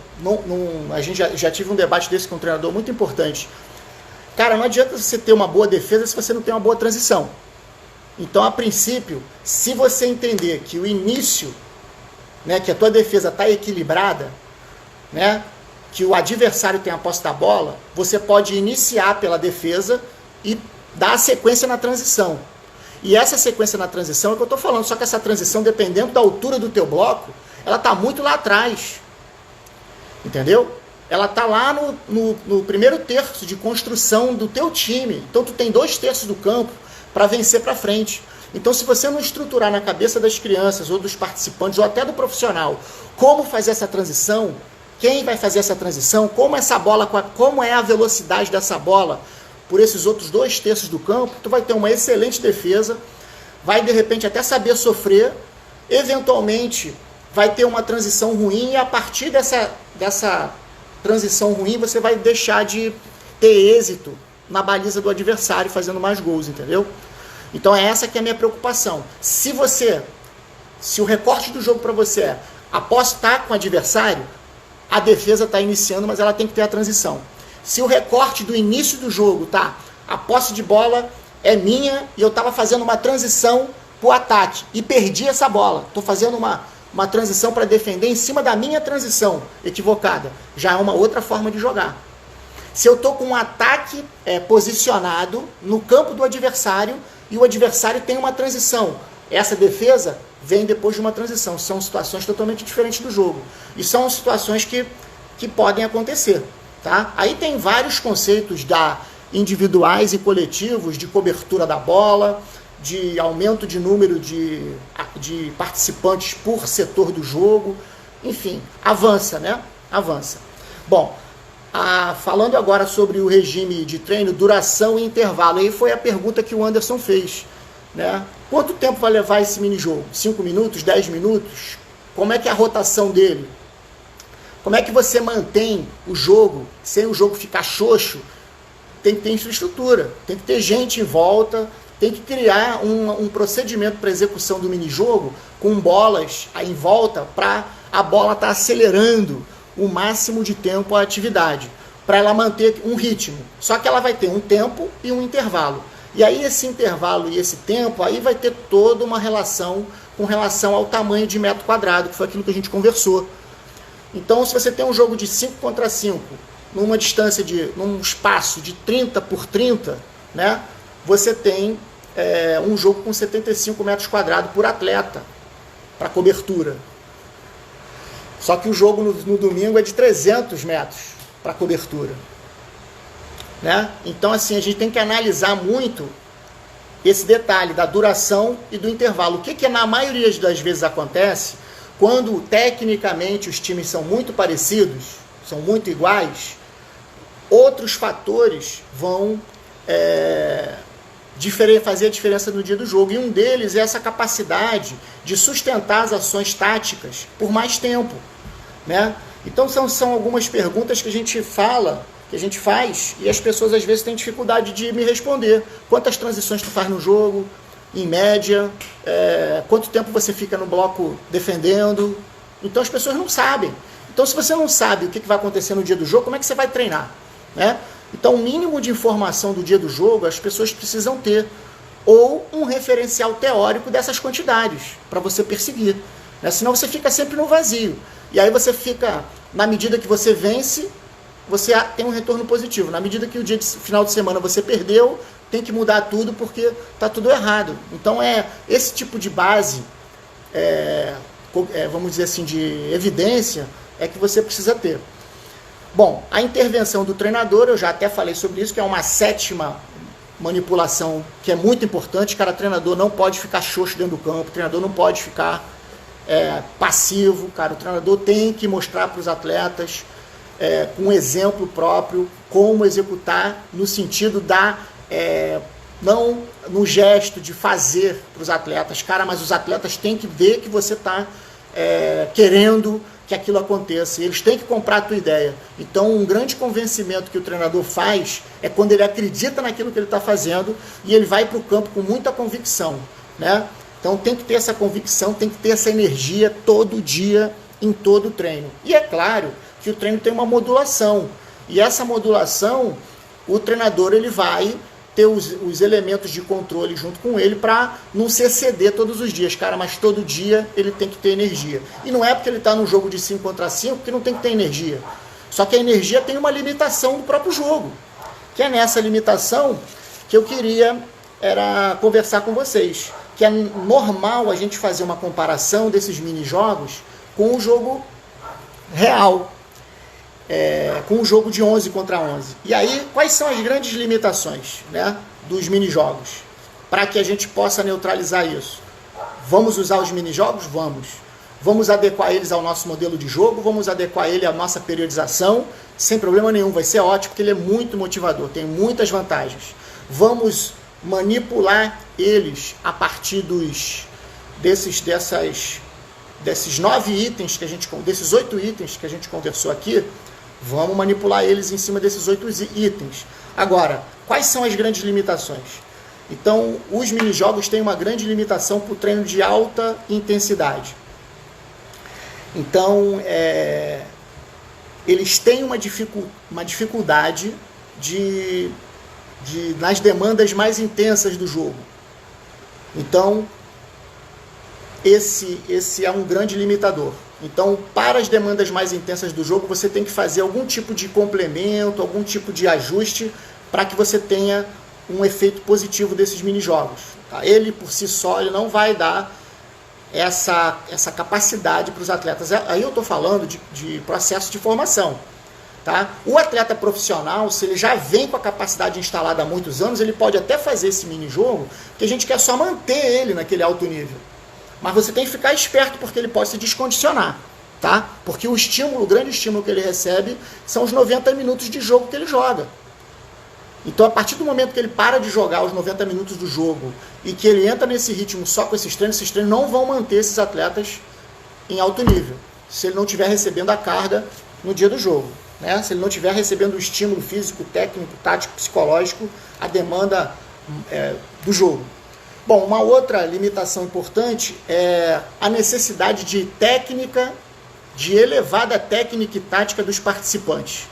A gente já tive um debate desse com um treinador muito importante. Cara, não adianta você ter uma boa defesa se você não tem uma boa transição. Então, a princípio, se você entender que o início, né, que a tua defesa está equilibrada, né, que o adversário tem a posse da bola, você pode iniciar pela defesa e dar a sequência na transição. E essa sequência na transição é o que eu estou falando, só que essa transição, dependendo da altura do teu bloco, ela está muito lá atrás. Entendeu? Ela está lá no primeiro terço de construção do teu time. Então tu tem 2/3 do campo para vencer para frente. Então, se você não estruturar na cabeça das crianças ou dos participantes ou até do profissional como fazer essa transição, quem vai fazer essa transição, como essa bola, como é a velocidade dessa bola por esses outros 2/3 do campo, tu vai ter uma excelente defesa, vai de repente até saber sofrer, eventualmente vai ter uma transição ruim e a partir dessa transição ruim você vai deixar de ter êxito na baliza do adversário fazendo mais gols, entendeu? Então é essa que é a minha preocupação. Se o recorte do jogo para você é a posse tá com o adversário, a defesa está iniciando, mas ela tem que ter a transição. Se o recorte do início do jogo tá, a posse de bola é minha e eu estava fazendo uma transição para o ataque e perdi essa bola, estou fazendo uma transição para defender em cima da minha transição equivocada, já é uma outra forma de jogar. Se eu estou com um ataque posicionado no campo do adversário e o adversário tem uma transição, essa defesa vem depois de uma transição. São situações totalmente diferentes do jogo. E são situações que podem acontecer. Tá? Aí tem vários conceitos individuais e coletivos de cobertura da bola, de aumento de número de participantes por setor do jogo. Enfim, avança, né? Avança. Bom, falando agora sobre o regime de treino, duração e intervalo. Aí foi a pergunta que o Anderson fez, né? Quanto tempo vai levar esse minijogo? 5 minutos? 10 minutos? Como é que é a rotação dele? Como é que você mantém o jogo sem o jogo ficar xoxo? Tem que ter infraestrutura, tem que ter gente em volta, tem que criar um procedimento para execução do minijogo com bolas em volta para a bola estar acelerando o máximo de tempo a atividade, para ela manter um ritmo. Só que ela vai ter um tempo e um intervalo. E aí esse intervalo e esse tempo aí vai ter toda uma relação com relação ao tamanho de metro quadrado, que foi aquilo que a gente conversou. Então, se você tem um jogo de 5 contra 5, numa distância num espaço de 30 por 30, né, você tem um jogo com 75 metros quadrados por atleta, para cobertura. Só que o jogo no domingo é de 300 metros para cobertura. Né? Então, assim, a gente tem que analisar muito esse detalhe da duração e do intervalo. O que na maioria das vezes acontece quando tecnicamente os times são muito parecidos, são muito iguais, outros fatores vão fazer a diferença no dia do jogo. E um deles é essa capacidade de sustentar as ações táticas por mais tempo. Né? Então são algumas perguntas que a gente fala, que a gente faz, e as pessoas às vezes têm dificuldade de me responder. Quantas transições tu faz no jogo, em média, quanto tempo você fica no bloco defendendo. Então as pessoas não sabem. Então se você não sabe o que vai acontecer no dia do jogo, como é que você vai treinar? Né? Então o mínimo de informação do dia do jogo as pessoas precisam ter. Ou um referencial teórico dessas quantidades, para você perseguir. Né? Senão você fica sempre no vazio. E aí você fica, na medida que você vence, você tem um retorno positivo. Na medida que o dia de final de semana você perdeu, tem que mudar tudo porque está tudo errado. Então esse tipo de base, vamos dizer assim, de evidência, é que você precisa ter. Bom, a intervenção do treinador, eu já até falei sobre isso, que é uma 7ª manipulação que é muito importante. Cara, treinador não pode ficar xoxo dentro do campo, o treinador não pode ficar passivo, cara, o treinador tem que mostrar para os atletas com um exemplo próprio como executar, no sentido não no gesto de fazer para os atletas, cara, mas os atletas têm que ver que você está querendo que aquilo aconteça, eles têm que comprar a tua ideia. Então um grande convencimento que o treinador faz é quando ele acredita naquilo que ele está fazendo e ele vai para o campo com muita convicção, né? Então tem que ter essa convicção, tem que ter essa energia todo dia, em todo o treino. E é claro que o treino tem uma modulação, e essa modulação, o treinador ele vai ter os elementos de controle junto com ele para não se exceder todos os dias, cara, mas todo dia ele tem que ter energia. E não é porque ele está num jogo de 5 contra 5 que não tem que ter energia. Só que a energia tem uma limitação do próprio jogo, que é nessa limitação que eu queria conversar com vocês, que é normal a gente fazer uma comparação desses mini-jogos com o jogo real, com o jogo de 11 contra 11. E aí, quais são as grandes limitações, né, dos mini-jogos? Para que a gente possa neutralizar isso. Vamos usar os mini-jogos? Vamos. Vamos adequar eles ao nosso modelo de jogo, vamos adequar ele à nossa periodização, sem problema nenhum, vai ser ótimo, porque ele é muito motivador, tem muitas vantagens. Vamos manipular eles a partir desses 9 itens que desses 8 itens que a gente conversou aqui. Vamos manipular eles em cima desses 8 itens. Agora, quais são as grandes limitações? Então, os minijogos têm uma grande limitação para o treino de alta intensidade. Então, eles têm uma dificuldade nas demandas mais intensas do jogo. Então, esse é um grande limitador. Então, para as demandas mais intensas do jogo, você tem que fazer algum tipo de complemento, algum tipo de ajuste para que você tenha um efeito positivo desses minijogos. Tá? Ele, por si só, ele não vai dar essa capacidade para os atletas. Aí eu estou falando de processo de formação. Tá? O atleta profissional, se ele já vem com a capacidade instalada há muitos anos, ele pode até fazer esse mini-jogo, que a gente quer só manter ele naquele alto nível. Mas você tem que ficar esperto, porque ele pode se descondicionar. Tá? Porque o grande estímulo que ele recebe são os 90 minutos de jogo que ele joga. Então, a partir do momento que ele para de jogar os 90 minutos do jogo e que ele entra nesse ritmo só com esses treinos não vão manter esses atletas em alto nível, se ele não estiver recebendo a carga no dia do jogo. Né? Se ele não estiver recebendo o estímulo físico, técnico, tático, psicológico, a demanda do jogo. Bom, uma outra limitação importante é a necessidade de elevada técnica e tática dos participantes.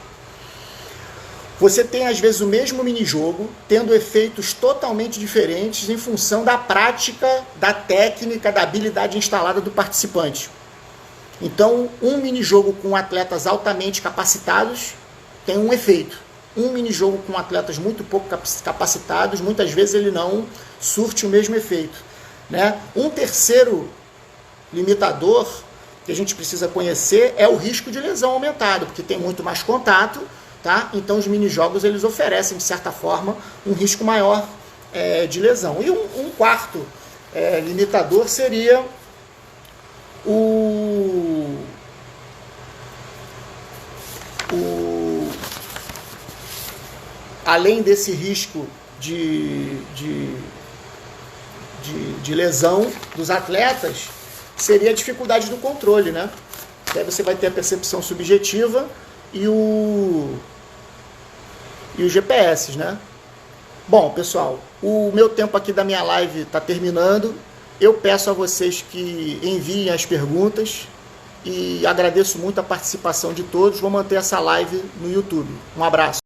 Você tem, às vezes, o mesmo minijogo, tendo efeitos totalmente diferentes em função da prática, da técnica, da habilidade instalada do participante. Então, um minijogo com atletas altamente capacitados tem um efeito. Um minijogo com atletas muito pouco capacitados, muitas vezes ele não surte o mesmo efeito. Né? Um terceiro limitador que a gente precisa conhecer é o risco de lesão aumentado, porque tem muito mais contato. Tá? Então os minijogos eles oferecem, de certa forma, um risco maior de lesão. E um quarto limitador seria além desse risco de lesão dos atletas, seria a dificuldade do controle, né? Que aí você vai ter a percepção subjetiva e o GPS, né? Bom, pessoal, o meu tempo aqui da minha live está terminando. Eu peço a vocês que enviem as perguntas e agradeço muito a participação de todos. Vou manter essa live no YouTube. Um abraço.